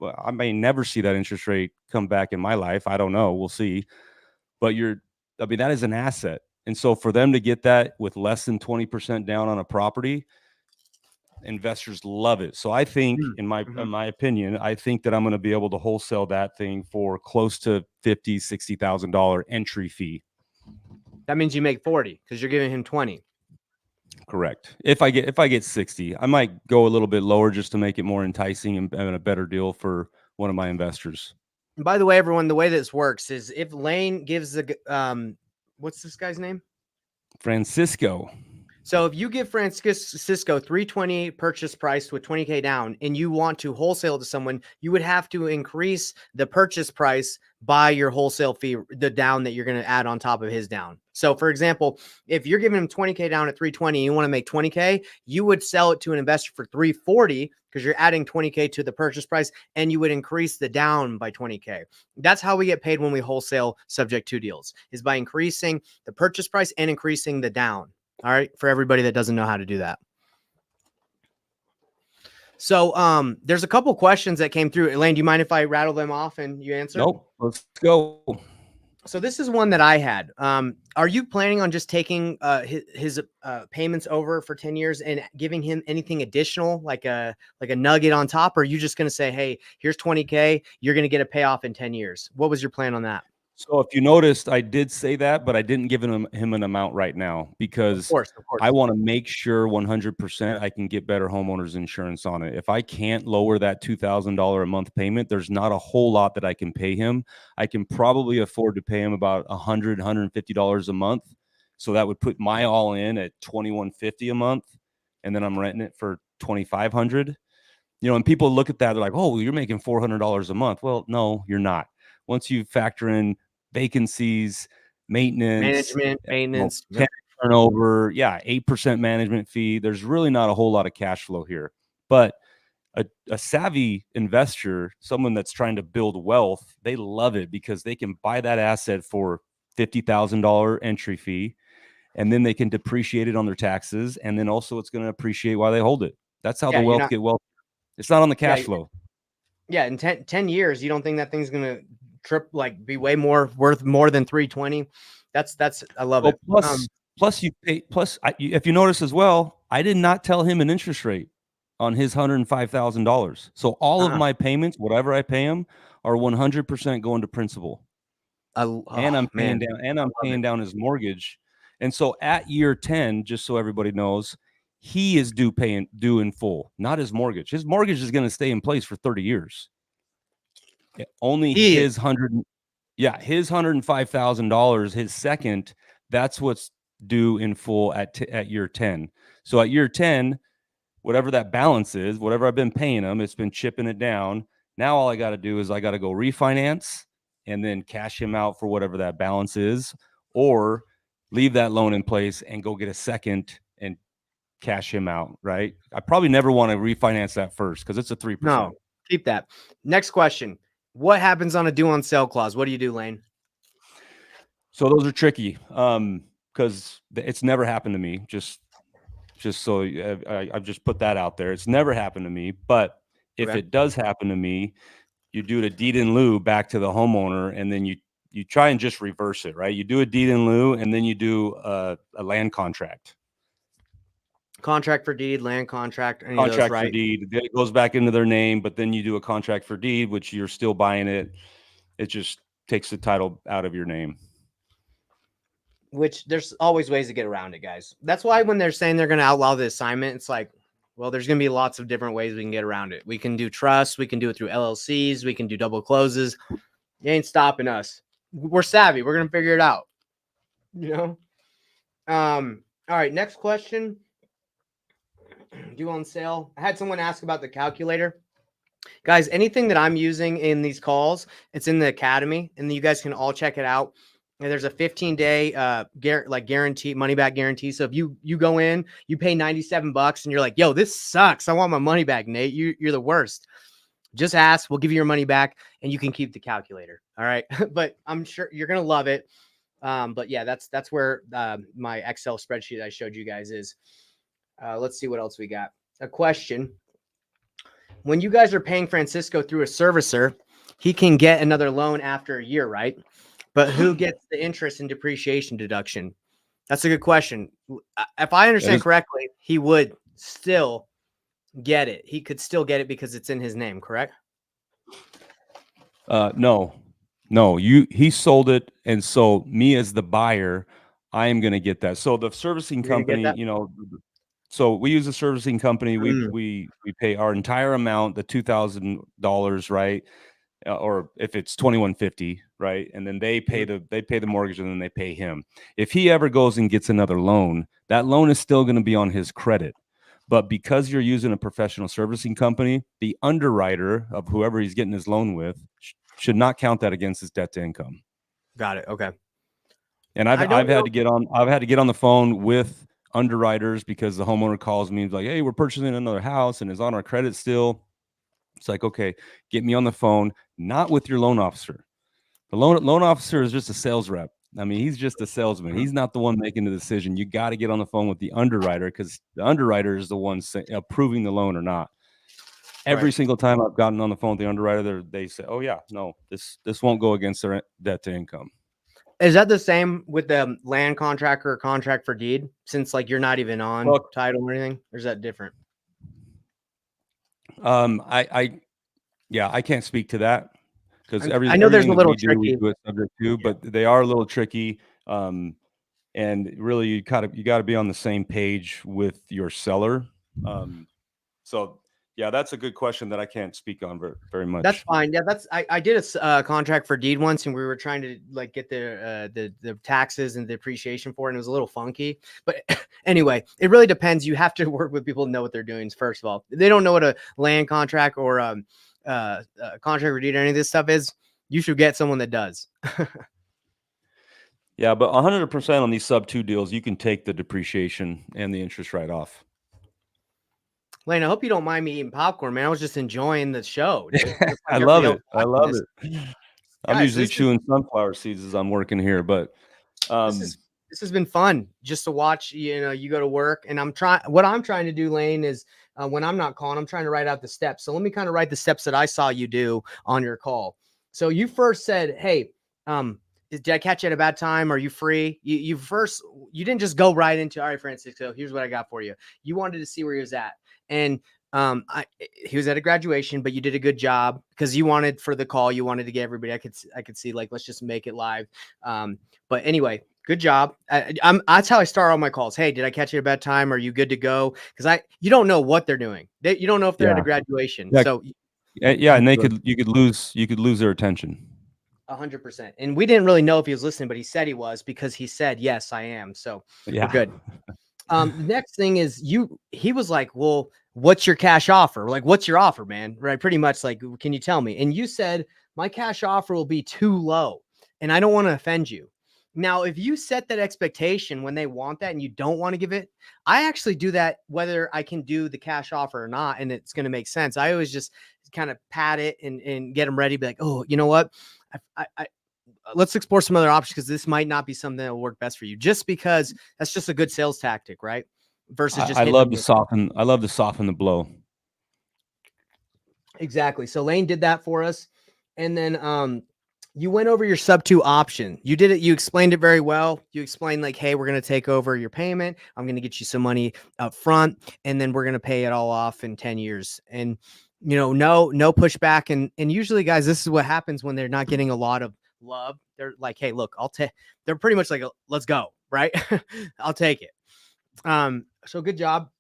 I may never see that interest rate come back in my life. I don't know. We'll see. But that is an asset. And so for them to get that with less than 20% down on a property, investors love it. So I think, in my opinion, I think that I'm going to be able to wholesale that thing for close to $50,000, $60,000 entry fee. That means you make 40 because you're giving him 20. Correct. If I get 60, I might go a little bit lower just to make it more enticing and a better deal for one of my investors. And by the way, everyone, the way this works is if Lane gives the what's this guy's name? Francisco. So if you give Francisco 320 purchase price with 20K down and you want to wholesale to someone, you would have to increase the purchase price by your wholesale fee, the down that you're going to add on top of his down. So for example, if you're giving him 20K down at 320, and you want to make 20K, you would sell it to an investor for 340 because you're adding 20K to the purchase price and you would increase the down by 20K. That's how we get paid when we wholesale subject to deals, is by increasing the purchase price and increasing the down. All right. For everybody that doesn't know how to do that. So there's a couple questions that came through. Elaine, do you mind if I rattle them off and you answer? Nope. Let's go. So this is one that I had. Are you planning on just taking his payments over for 10 years and giving him anything additional, like a nugget on top? Or are you just going to say, hey, here's 20K, you're going to get a payoff in 10 years? What was your plan on that? So if you noticed, I did say that, but I didn't give him an amount right now because Of course. I want to make sure 100% I can get better homeowners insurance on it. If I can't lower that $2,000 a month payment, there's not a whole lot that I can pay him. I can probably afford to pay him about $150 a month. So that would put my all in at $2,150 a month, and then I'm renting it for $2,500. And people look at that, they're like, "Oh, you're making $400 a month." Well, no, you're not. Once you factor in vacancies, maintenance, Management, maintenance. tenant turnover, 8% management fee. There's really not a whole lot of cash flow here. But a savvy investor, someone that's trying to build wealth, they love it because they can buy that asset for $50,000 entry fee, and then they can depreciate it on their taxes, and then also it's going to appreciate while they hold it. That's how the wealth get wealth. It's not on the cash flow. Yeah, in 10 years, you don't think that thing's gonna be way more worth more than 320? That's I love it. Plus you pay. If you notice as well, I did not tell him an interest rate on his $105,000. So all of my payments, whatever I pay him, are 100% going to principal. And I'm paying down his mortgage. And so at year 10, just so everybody knows, he is due in full, not his mortgage. His mortgage is going to stay in place for 30 years. Only his $105,000, his second, that's what's due in full at year 10. So at year 10, whatever that balance is, whatever I've been paying him, it's been chipping it down. Now all I got to do is I got to go refinance and then cash him out for whatever that balance is, or leave that loan in place and go get a second and cash him out, right? I probably never want to refinance that first because it's a 3%. No, keep that. Next question. What happens on a due on sale clause? What do you do, Lane? So those are tricky because it's never happened to me. Just so I've just put that out there. It's never happened to me. But if it does happen to me, you do a deed in lieu back to the homeowner, and then you try and just reverse it, right? You do a deed in lieu, and then you do a land contract. Contract for deed, land contract, contract for deed. It goes back into their name, but then you do a contract for deed, which you're still buying it. It just takes the title out of your name. Which there's always ways to get around it, guys. That's why when they're saying they're going to outlaw the assignment, it's like, well, there's going to be lots of different ways we can get around it. We can do trust. We can do it through LLCs. We can do double closes. You ain't stopping us. We're savvy. We're going to figure it out. All right. Next question. Due on sale. I had someone ask about the calculator. Guys, anything that I'm using in these calls, it's in the academy, and you guys can all check it out. And there's a 15-day guarantee, money back guarantee. So if you go in, you pay $97 and you're like, yo, this sucks. I want my money back, Nate. You're the worst. Just ask. We'll give you your money back and you can keep the calculator. All right. But I'm sure you're going to love it. But yeah, that's where my Excel spreadsheet I showed you guys is. Let's see what else we got. A question. When you guys are paying Francisco through a servicer, he can get another loan after a year, right? But who gets the interest and depreciation deduction? That's a good question. If I understand correctly, he would still get it. He could still get it because it's in his name, correct? No. He sold it, and so me as the buyer, I am going to get that. So the servicing company, so we use a servicing company. We pay our entire amount, the $2,000, right? Or if it's $2,150, right? And then they pay the mortgage, and then they pay him. If he ever goes and gets another loan, that loan is still going to be on his credit. But because you're using a professional servicing company, the underwriter of whoever he's getting his loan with should not count that against his debt to income. Got it. Okay. And I've had to get on the phone with underwriters because the homeowner calls me and is like, hey, we're purchasing another house and is on our credit still. It's like, okay, get me on the phone, not with your loan officer. The loan officer is just a sales rep. I mean, he's just a salesman. He's not the one making the decision. You got to get on the phone with the underwriter because the underwriter is the one approving the loan or not. Every single time I've gotten on the phone with the underwriter, they say, oh, yeah, no, this won't go against their debt to income. Is that the same with the land contract or contract for deed? Since like you're not even on Well, title or anything, or is that different? Yeah, I can't speak to that because I know there's everything a that little we tricky. do it subject to, Yeah. but they are a little tricky. And really, you gotta be on the same page with your seller. So yeah, that's a good question that I can't speak on very That's much. fine. Yeah, I did a contract for deed once, and we were trying to like get the taxes and the depreciation for it, and it was a little funky. But anyway, it really depends. You have to work with people who know what they're doing. First of all, if they don't know what a land contract or contract for deed or any of this stuff is, you should get someone that does. Yeah, but 100% on these sub 2 deals, you can take the depreciation and the interest right off. Lane, I hope you don't mind me eating popcorn, man. I was just enjoying the show, dude. Just I like love everybody else it. I watching love this. it. I'm Guys, usually chewing sunflower seeds as I'm working here, but this is this has been fun just to watch. You know, you go to work, and what I'm trying to do, Lane, is when I'm not calling, I'm trying to write out the steps. So let me kind of write the steps that I saw you do on your call. So you first said, hey, did I catch you at a bad time? Are you free? You didn't just go right into, all right, Francisco, here's what I got for you. You wanted to see where he was at. And he was at a graduation, but you did a good job because you wanted for the call, you wanted to get everybody. I could see, like, let's just make it live. But anyway, good job. That's how I start all my calls. Hey, did I catch you at a bad time? Are you good to go? Because you don't know what they're doing. You don't know if they're at a yeah. graduation. Yeah. So Yeah, and you could lose their attention. 100%. And we didn't really know if he was listening, but he said he was because he said, yes, I am. So Yeah. we're good. The next thing is he was like, well, what's your cash offer? Like, what's your offer, man? Right. Pretty much like, can you tell me? And you said, my cash offer will be too low and I don't want to offend you. Now, if you set that expectation when they want that and you don't want to give it, I actually do that whether I can do the cash offer or not. And it's going to make sense. I always just kind of pat it and get them ready. Be like, oh, you know what? Let's explore some other options because this might not be something that will work best for you. Just because that's just a good sales tactic, right? Versus just I hitting love them to with soften. I love to soften the blow. exactly. So Lane did that for us, and then you went over your sub 2 option. You did it. You explained it very well. You explained like, hey, we're going to take over your payment. I'm going to get you some money up front, and then we're going to pay it all off in 10 years. And no pushback. And usually, guys, this is what happens when they're not getting a lot of love. They're like, hey, look, I'll take. They're pretty much like, let's go, right? I'll take it. So good job.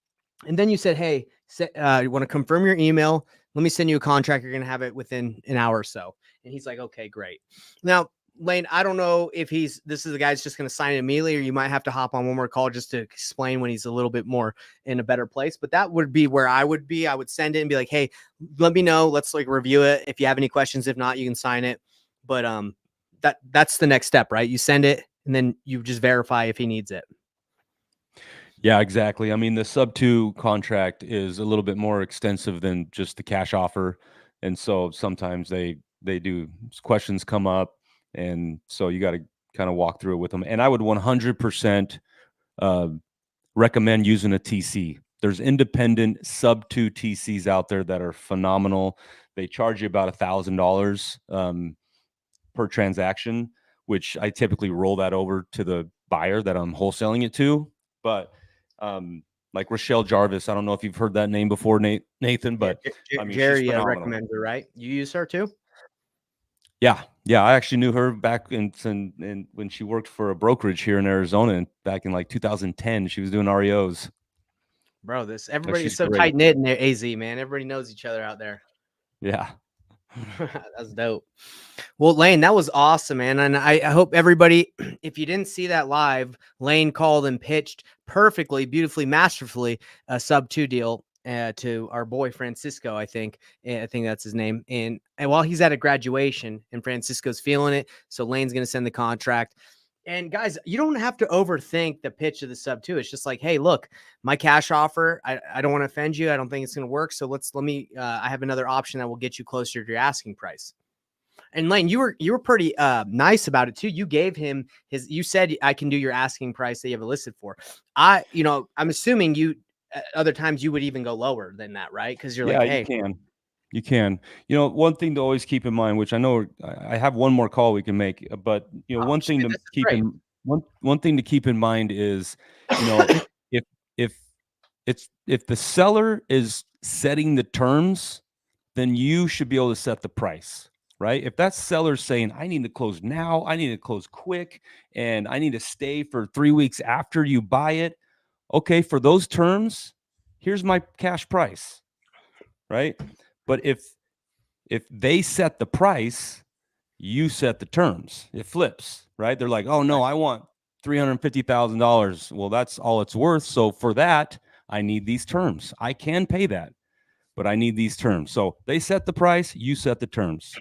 And then you said, hey, you want to confirm your email? Let me send you a contract. You're going to have it within an hour or so. And he's like, okay, great. Now, Lane, I don't know if this is the guy that's just going to sign it immediately, or you might have to hop on one more call just to explain when he's a little bit more in a better place. But that would be where I would be. I would send it and be like, hey, let me know. Let's like review it. If you have any questions, if not, you can sign it. But that's the next step, right? You send it and then you just verify if he needs it. Yeah, exactly. I mean, the sub 2 contract is a little bit more extensive than just the cash offer. And so sometimes they do questions come up. And so you got to kind of walk through it with them. And I would 100% recommend using a TC. There's independent sub 2 TCs out there that are phenomenal. They charge you about $1,000 per transaction, which I typically roll that over to the buyer that I'm wholesaling it to. But like Rochelle Jarvis, I don't know if you've heard that name before, Nathan, but I mean, Jerry she's phenomenal. recommends her, right? You use her too? Yeah, I actually knew her back in when she worked for a brokerage here in Arizona back in like 2010. She was doing REOs. Bro, everybody is she's so great. tight knit in there, AZ, man. Everybody knows each other out there. Yeah. That's dope. Well, Lane, that was awesome, man. And I hope everybody, if you didn't see that live, Lane called and pitched perfectly, beautifully, masterfully a sub 2 deal to our boy Francisco. I think that's his name. And while he's at a graduation and Francisco's feeling it, so Lane's going to send the contract. And guys, you don't have to overthink the pitch of the sub 2. It's just like, hey, look, my cash offer, I don't want to offend you. I don't think it's going to work. So I have another option that will get you closer to your asking price. And Lane, you were pretty nice about it too. You gave him you said, I can do your asking price that you have it listed for. I'm assuming other times you would even go lower than that, right? Because you're like, hey, you can. You can. You know, one thing to always keep in mind, which I know I have one more call we can make, but you know, Oh, one shit, thing to this is keep great. in one thing to keep in mind is, you know, if if if the seller is setting the terms, then you should be able to set the price, right? If that seller's saying, I need to close now, I need to close quick, and I need to stay for 3 weeks after you buy it, okay, for those terms, here's my cash price, right? But if they set the price, you set the terms. It flips, right? They're like, oh no, I want $350,000. Well, that's all it's worth. So for that, I need these terms. I can pay that, but I need these terms. So they set the price, you set the terms.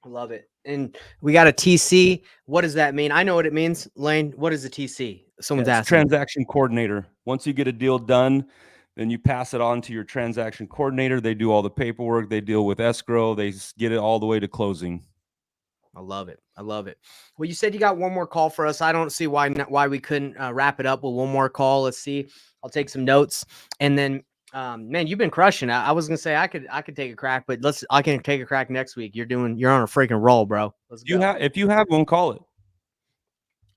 I love it. And we got a TC. What does that mean? I know what it means. Lane, what is a TC? Someone's It's asking. transaction coordinator. Once you get a deal done, then you pass it on to your transaction coordinator. They do all the paperwork. They deal with escrow. They get it all the way to closing. I love it. I love it. Well, you said you got one more call for us. I don't see why we couldn't wrap it up with one more call. Let's see. I'll take some notes, and then, man, you've been crushing. I was gonna say I could take a crack, but I can take a crack next week. You're on a freaking roll, bro. Let's go. If you have one, call it.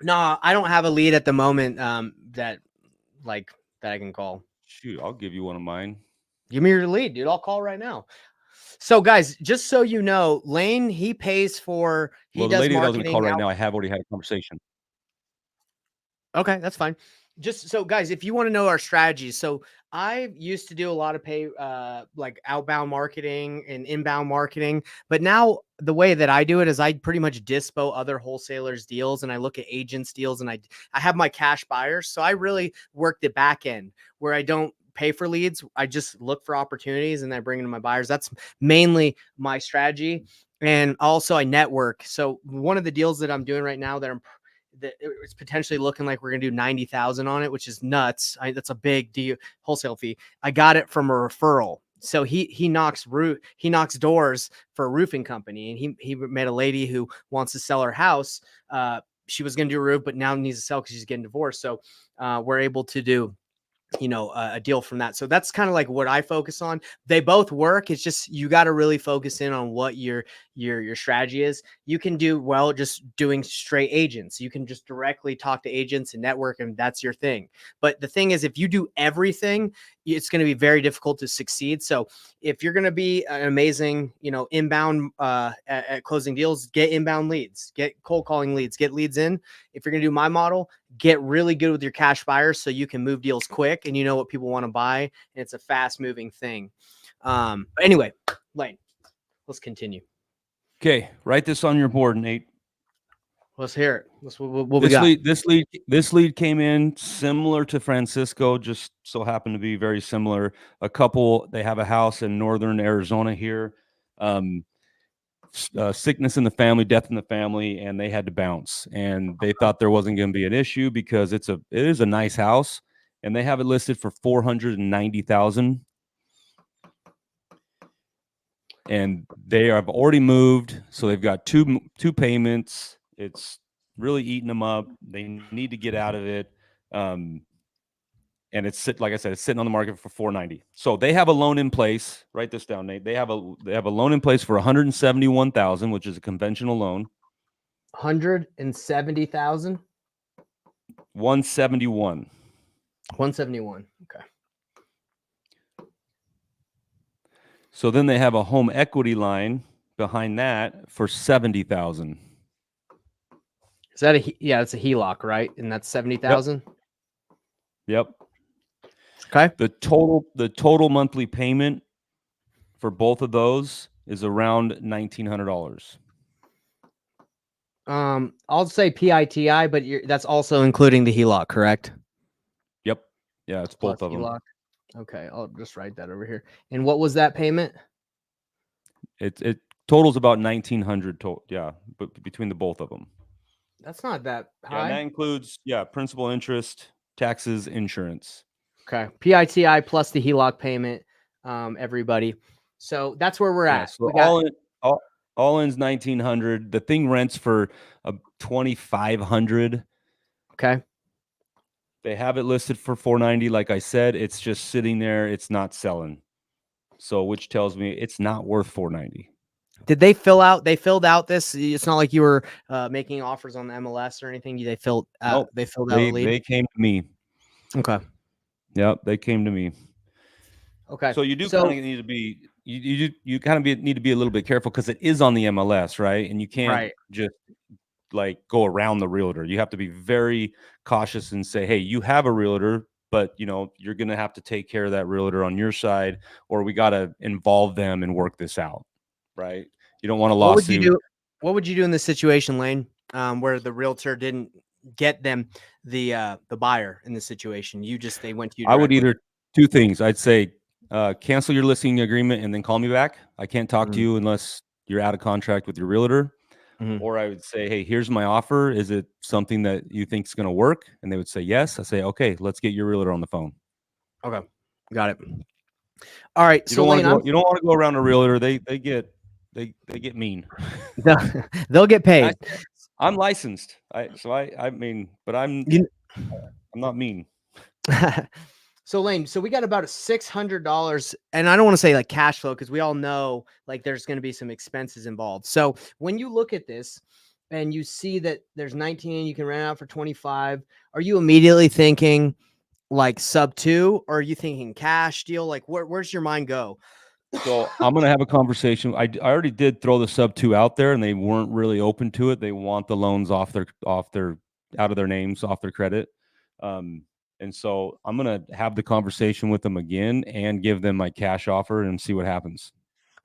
No, I don't have a lead at the moment. That I can call. Shoot, I'll give you one of mine. Give me your lead, dude. I'll call right now. So, guys, just so you know, Lane, he pays for, Well, the does lady that I was going to marketing call right out. now, I have already had a conversation. Okay, that's fine. Just so, guys, if you want to know our strategies, so I used to do a lot of like outbound marketing and inbound marketing, but now the way that I do it is I pretty much dispo other wholesalers' deals, and I look at agents' deals, and I have my cash buyers. So I really work the back end where I don't pay for leads. I just look for opportunities and I bring in my buyers. That's mainly my strategy. And also I network. So one of the deals that I'm doing right now that it's potentially looking like we're going to do 90,000 on it, which is nuts. That's a big deal, wholesale fee. I got it from a referral. So he knocks doors for a roofing company, and he met a lady who wants to sell her house. She was going to do a roof, but now needs to sell because she's getting divorced. So we're able to do a deal from that. So that's kind of like what I focus on. They both work. It's just, you got to really focus in on what your strategy is. You can do well just doing straight agents. You can just directly talk to agents and network, and that's your thing. But the thing is, if you do everything, it's going to be very difficult to succeed. So if you're going to be an amazing, inbound at closing deals, get inbound leads, get cold calling leads, get leads in. If you're going to do my model, get really good with your cash buyers so you can move deals quick and you know what people want to buy. And it's a fast moving thing. Anyway, Lane, let's continue. Okay, write this on your board, Nate. Let's hear it. What we got? This lead came in similar to Francisco, just so happened to be very similar. A couple, they have a house in northern Arizona here. Sickness in the family, death in the family, and they had to bounce. And they thought there wasn't going to be an issue because it is a nice house, and they have it listed for $490,000. And they have already moved, so they've got two payments. It's really eating them up. They need to get out of it. And like I said, it's sitting on the market for $490. So they have a loan in place. Write this down, Nate. They have a loan in place for $171,000, which is a conventional loan. 170,000. 171. 171. Okay. So then they have a home equity line behind that for $70,000. Is that it's a HELOC, right? And that's 70,000. Yep. Okay. The total monthly payment for both of those is around $1,900. I'll say PITI, but that's also including the HELOC, correct? Yep. Yeah, it's both of them. HELOC. Okay, I'll just write that over here. And what was that payment? It totals about $1,900. Yeah, but between the both of them. That's not that high. Yeah, and that includes principal, interest, taxes, insurance. Okay, PITI plus the HELOC payment, everybody. So that's where we're at. So all in's $1,900. The thing rents for $2,500. Okay. They have it listed for $490. Like I said, it's just sitting there. It's not selling. So which tells me it's not worth 490. Did they filled out this? It's not like you were making offers on the MLS or anything. They filled Nope. they filled out a lead. They came to me. Okay. Yep, they came to me. Okay. So you do kind of need to be you kind of need to be a little bit careful because it is on the MLS, right? And you can't just like go around the realtor. You have to be very cautious and say, hey, you have a realtor, but you know, you're going to have to take care of that realtor on your side, or we got to involve them and work this out, right? You don't want a lawsuit. What would you do in this situation, Lane, where the realtor didn't get them the buyer in this situation? They went to you directly. I would either two things. I'd say cancel your listing agreement and then call me back. I can't talk to you unless you're out of contract with your realtor. Or I would say, hey, here's my offer. Is it something that you think is going to work? And they would say yes. I say, okay, let's get your realtor on the phone. Okay, got it. All right. You don't want to go around a realtor. They get mean. They'll get paid. I'm licensed. I mean, but I'm not mean. So Lane, so we got about $600, and I don't want to say like cash flow because we all know like there's going to be some expenses involved. So when you look at this and you see that there's 19, you can rent out for 25. Are you immediately thinking like sub 2, or are you thinking cash deal? Like where's your mind go? So I'm going to have a conversation. I already did throw the sub 2 out there, and they weren't really open to it. They want the loans out of their names, off their credit. And so I'm going to have the conversation with them again and give them my cash offer and see what happens.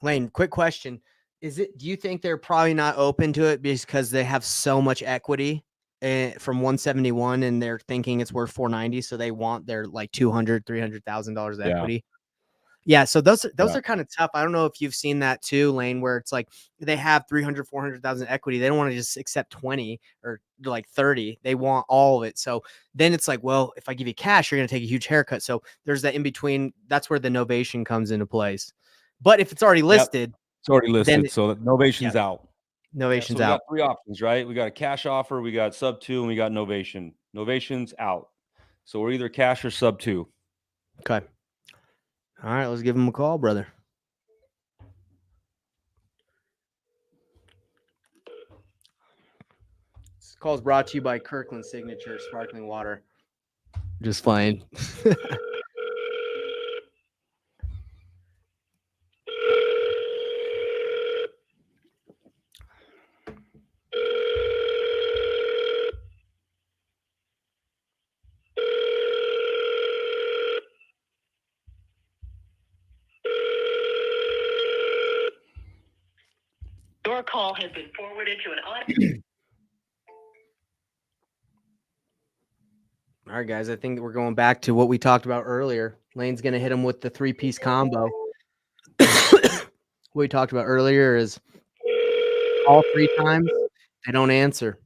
Lane, quick question. Do you think they're probably not open to it because they have so much equity from 171 and they're thinking it's worth 490? So they want their like $200,000-$300,000 equity. Yeah. So those are kind of tough. I don't know if you've seen that too, Lane, where it's like they have 300,000-400,000 equity. They don't want to just accept 20 or like 30. They want all of it. So then it's like, well, if I give you cash, you're going to take a huge haircut. So there's that in between. That's where the novation comes into place. But if it's already listed, it's already listed. So novation's out. Novation's so out. We got 3 options, right? We got a cash offer, we got sub 2, and we got novation. Novation's out. So we're either cash or sub 2. Okay. All right, let's give him a call, brother. This call is brought to you by Kirkland Signature Sparkling Water. Just fine. Your call has been forwarded to an audio. All right, guys, I think we're going back to what we talked about earlier. Lane's going to hit him with the 3-piece combo. What we talked about earlier is call 3 times. They don't answer.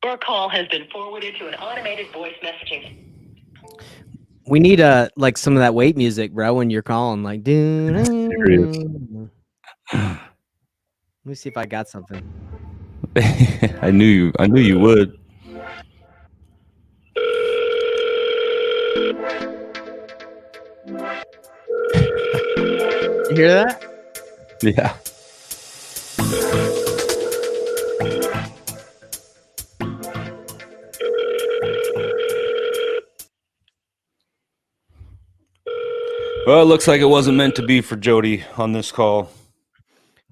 Your call has been forwarded to an automated voice messaging. We need like some of that wait music, bro, when you're calling. Like, dude. Let me see if I got something. I knew you would. You hear that? Yeah. Well, it looks like it wasn't meant to be for Jody on this call.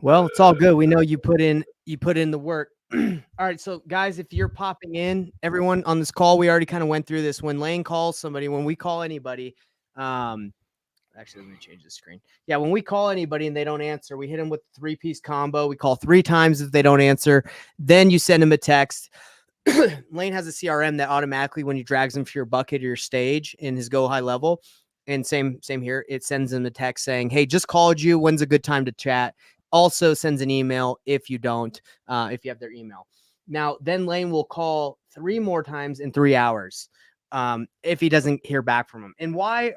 Well, it's all good. We know you put in the work. All right, so guys, if you're popping in, everyone on this call, we already kind of went through this. When Lane calls somebody, when we call anybody, actually, let me change the screen. Yeah, when we call anybody and they don't answer, we hit them with a 3-piece combo. We call 3 times if they don't answer. Then you send them a text. Lane has a CRM that automatically, when you drags them for your bucket or your stage in his Go High level, and same here, it sends them a text saying, hey, just called you. When's a good time to chat? Also sends an email if you don't, if you have their email. Now, then Lane will call 3 more times in 3 hours if he doesn't hear back from him. And why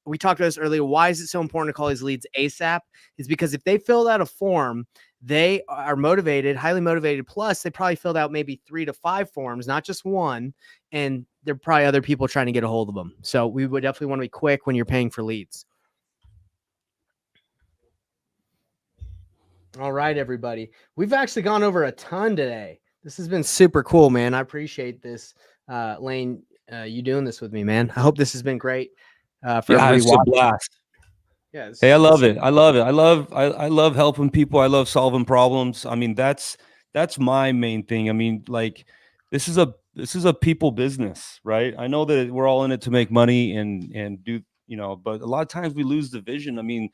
we talked about this earlier, why is it so important to call these leads ASAP? Is because if they filled out a form, they are motivated, highly motivated. Plus, they probably filled out maybe 3 to 5 forms, not just one. And there are probably other people trying to get a hold of them. So we would definitely want to be quick when you're paying for leads. All right, everybody. We've actually gone over a ton today. This has been super cool, man. I appreciate this, Lane. You doing this with me, man. I hope this has been great for Yeah, everybody it's a watching. blast. Yeah, Hey, I love it. I love it. I love helping people. I love solving problems. I mean, that's my main thing. I mean, like this is a people business, right? I know that we're all in it to make money and do, but a lot of times we lose the vision. I mean,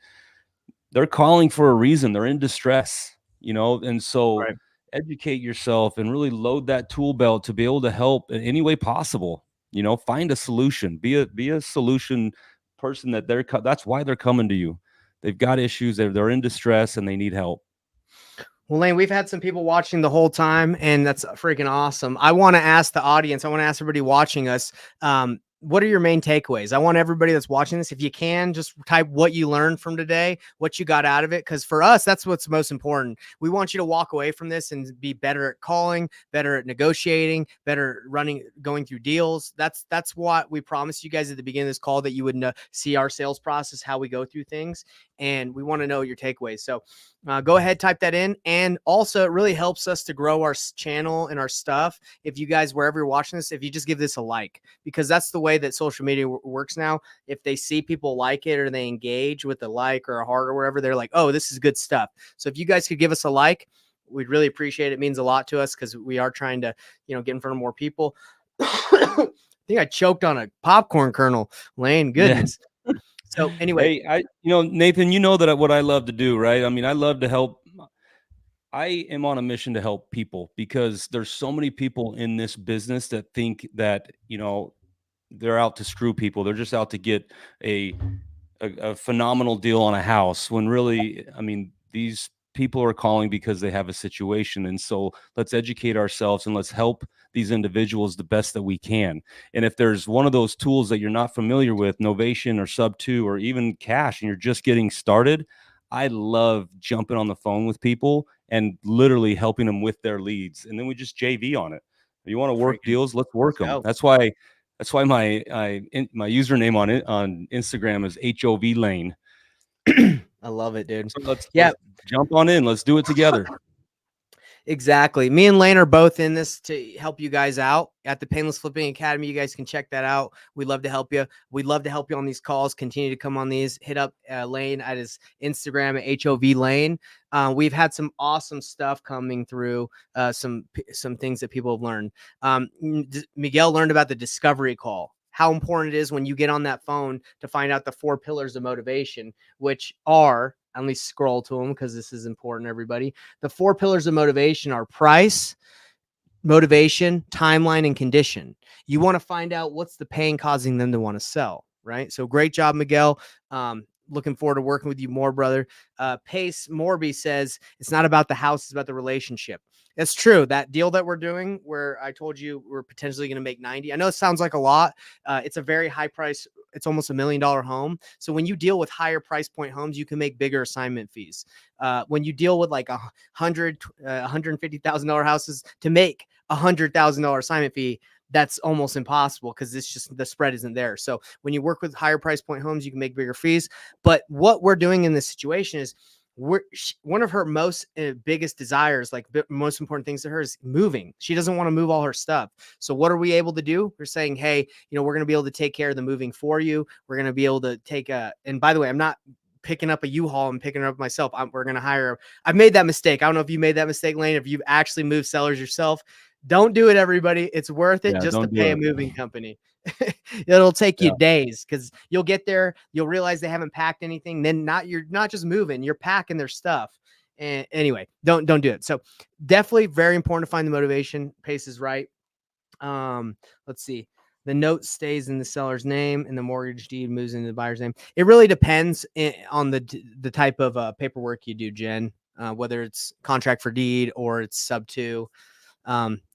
they're calling for a reason. They're in distress, and so Right. educate yourself and really load that tool belt to be able to help in any way possible. Find a solution. Be a solution person that's why they're coming to you. They've got issues. They're in distress and they need help. Well, Lane, we've had some people watching the whole time, and that's freaking awesome. I want to ask the audience, I want to ask everybody watching us, what are your main takeaways? I want everybody that's watching this, if you can, just type what you learned from today, what you got out of it. Because for us, that's what's most important. We want you to walk away from this and be better at calling, better at negotiating, better going through deals. That's what we promised you guys at the beginning of this call, that you would see our sales process, how we go through things. And we want to know your takeaways. So go ahead, type that in. And also, it really helps us to grow our channel and our stuff. If you guys, wherever you're watching this, if you just give this a like, because that's the way that social media works now. If they see people like it or they engage with a like or a heart or wherever, they're like, oh, this is good stuff. So if you guys could give us a like, we'd really appreciate it. It means a lot to us because we are trying to, get in front of more people. I think I choked on a popcorn kernel, Lane. Goodness. Yeah. So anyway, hey, Nathan, that what I love to do, right? I mean, I love to help. I am on a mission to help people because there's so many people in this business that think that, they're out to screw people. They're just out to get a phenomenal deal on a house, when really, I mean, these people are calling because they have a situation. And so let's educate ourselves and let's help these individuals the best that we can. And if there's one of those tools that you're not familiar with, Novation or Sub2 or even Cash, and you're just getting started, I love jumping on the phone with people and literally helping them with their leads. And then we just JV on it. If you want to work deals, let's work them. That's why my username on Instagram is HOV Lane. I love it, dude. So let's jump on in. Let's do it together. Exactly. Me and Lane are both in this to help you guys out at the Painless Flipping Academy. You guys can check that out. We'd love to help you. We'd love to help you on these calls. Continue to come on these. Hit up Lane at his Instagram at HOV Lane. We've had some awesome stuff coming through, some things that people have learned. Miguel learned about the discovery call, how important it is when you get on that phone to find out the 4 pillars of motivation, which are, at least scroll to them because this is important, everybody. The 4 pillars of motivation are price, motivation, timeline, and condition. You want to find out what's the pain causing them to want to sell, right? So great job, Miguel. Looking forward to working with you more, brother. Pace Morby says, it's not about the house, it's about the relationship. That's true. That deal that we're doing where I told you we're potentially going to make 90. I know it sounds like a lot. It's a very high price. It's almost $1 million home. So when you deal with higher price point homes, you can make bigger assignment fees. When you deal with like $150,000 houses, to make $100,000 assignment fee, that's almost impossible because it's just the spread isn't there. So when you work with higher price point homes, you can make bigger fees. But what we're doing in this situation is one of her most biggest desires, like most important things to her, is moving. She doesn't want to move all her stuff. So what are we able to do? We're saying, hey, we're going to be able to take care of the moving for you. We're going to be able to take and by the way, I'm not picking up a U-Haul and picking it up myself. We're going to hire. I've made that mistake. I don't know if you made that mistake, Lane, if you've actually moved sellers yourself. Don't do it, everybody. It's worth it just to pay a moving company. It'll take you days because you'll get there. You'll realize they haven't packed anything. Then you're not just moving, you're packing their stuff. And anyway, don't do it. So definitely very important to find the motivation. Pace is right. Let's see. The note stays in the seller's name and the mortgage deed moves into the buyer's name. It really depends on the type of paperwork you do, Jen, whether it's contract for deed or it's Sub2.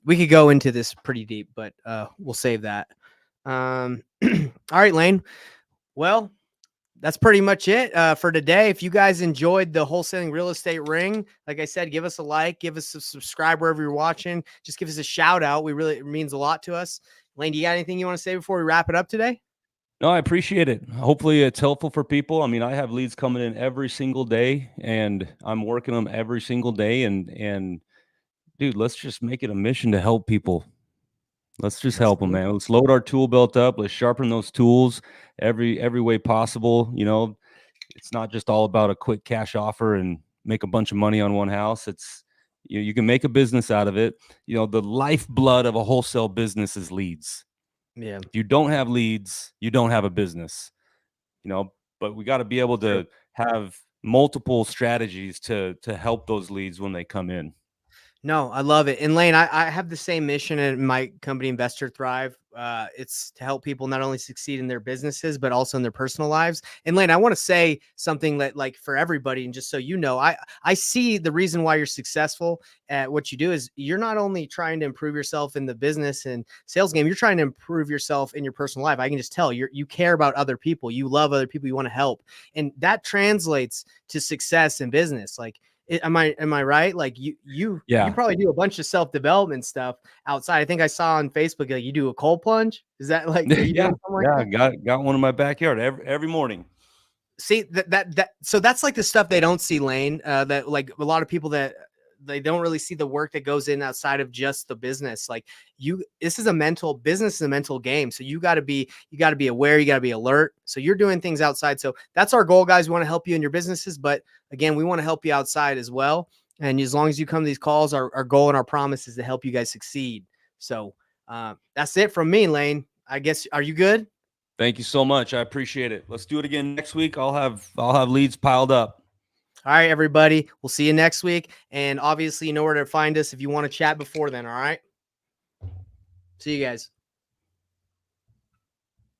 We could go into this pretty deep, but we'll save that. All right, Lane. Well, that's pretty much it for today. If you guys enjoyed the wholesaling real estate ring, like I said, give us a like, give us a subscribe wherever you're watching. Just give us a shout out. It means a lot to us. Lane, do you got anything you want to say before we wrap it up today? No, I appreciate it. Hopefully it's helpful for people. I mean, I have leads coming in every single day and I'm working them every single day. And dude, let's just make it a mission to help people. Let's just help them, man. Let's load our tool belt up. Let's sharpen those tools every way possible. You know, it's not just all about a quick cash offer and make a bunch of money on one house. It's you can make a business out of it. You know, the lifeblood of a wholesale business is leads. Yeah. If you don't have leads, you don't have a business. You know, but we got to be able to have multiple strategies to help those leads when they come in. No, I love it. And Lane, I have the same mission in my company, Investor Thrive. It's to help people not only succeed in their businesses, but also in their personal lives. And Lane, I want to say something that, like, for everybody, and just so you know, I see the reason why you're successful at what you do is you're not only trying to improve yourself in the business and sales game, you're trying to improve yourself in your personal life. I can just tell you care about other people. You love other people. You want to help. And that translates to success in business. Like, am I right? Like you probably do a bunch of self-development stuff outside. I think I saw on Facebook, like, you do a cold plunge. Is that like, are you doing something like that? Got one in my backyard every morning. See so that's like the stuff they don't see, Lane, that, like, a lot of people that they don't really see the work that goes in outside of just the business. Like, this is a mental business, is a mental game. So you got to be aware, you got to be alert. So you're doing things outside. So that's our goal, guys. We want to help you in your businesses, but again, we want to help you outside as well. And as long as you come to these calls, our goal and our promise is to help you guys succeed. So that's it from me, Lane. I guess, are you good? Thank you so much. I appreciate it. Let's do it again next week. I'll have leads piled up. All right, everybody. We'll see you next week. And obviously, you know where to find us if you want to chat before then. All right. See you guys.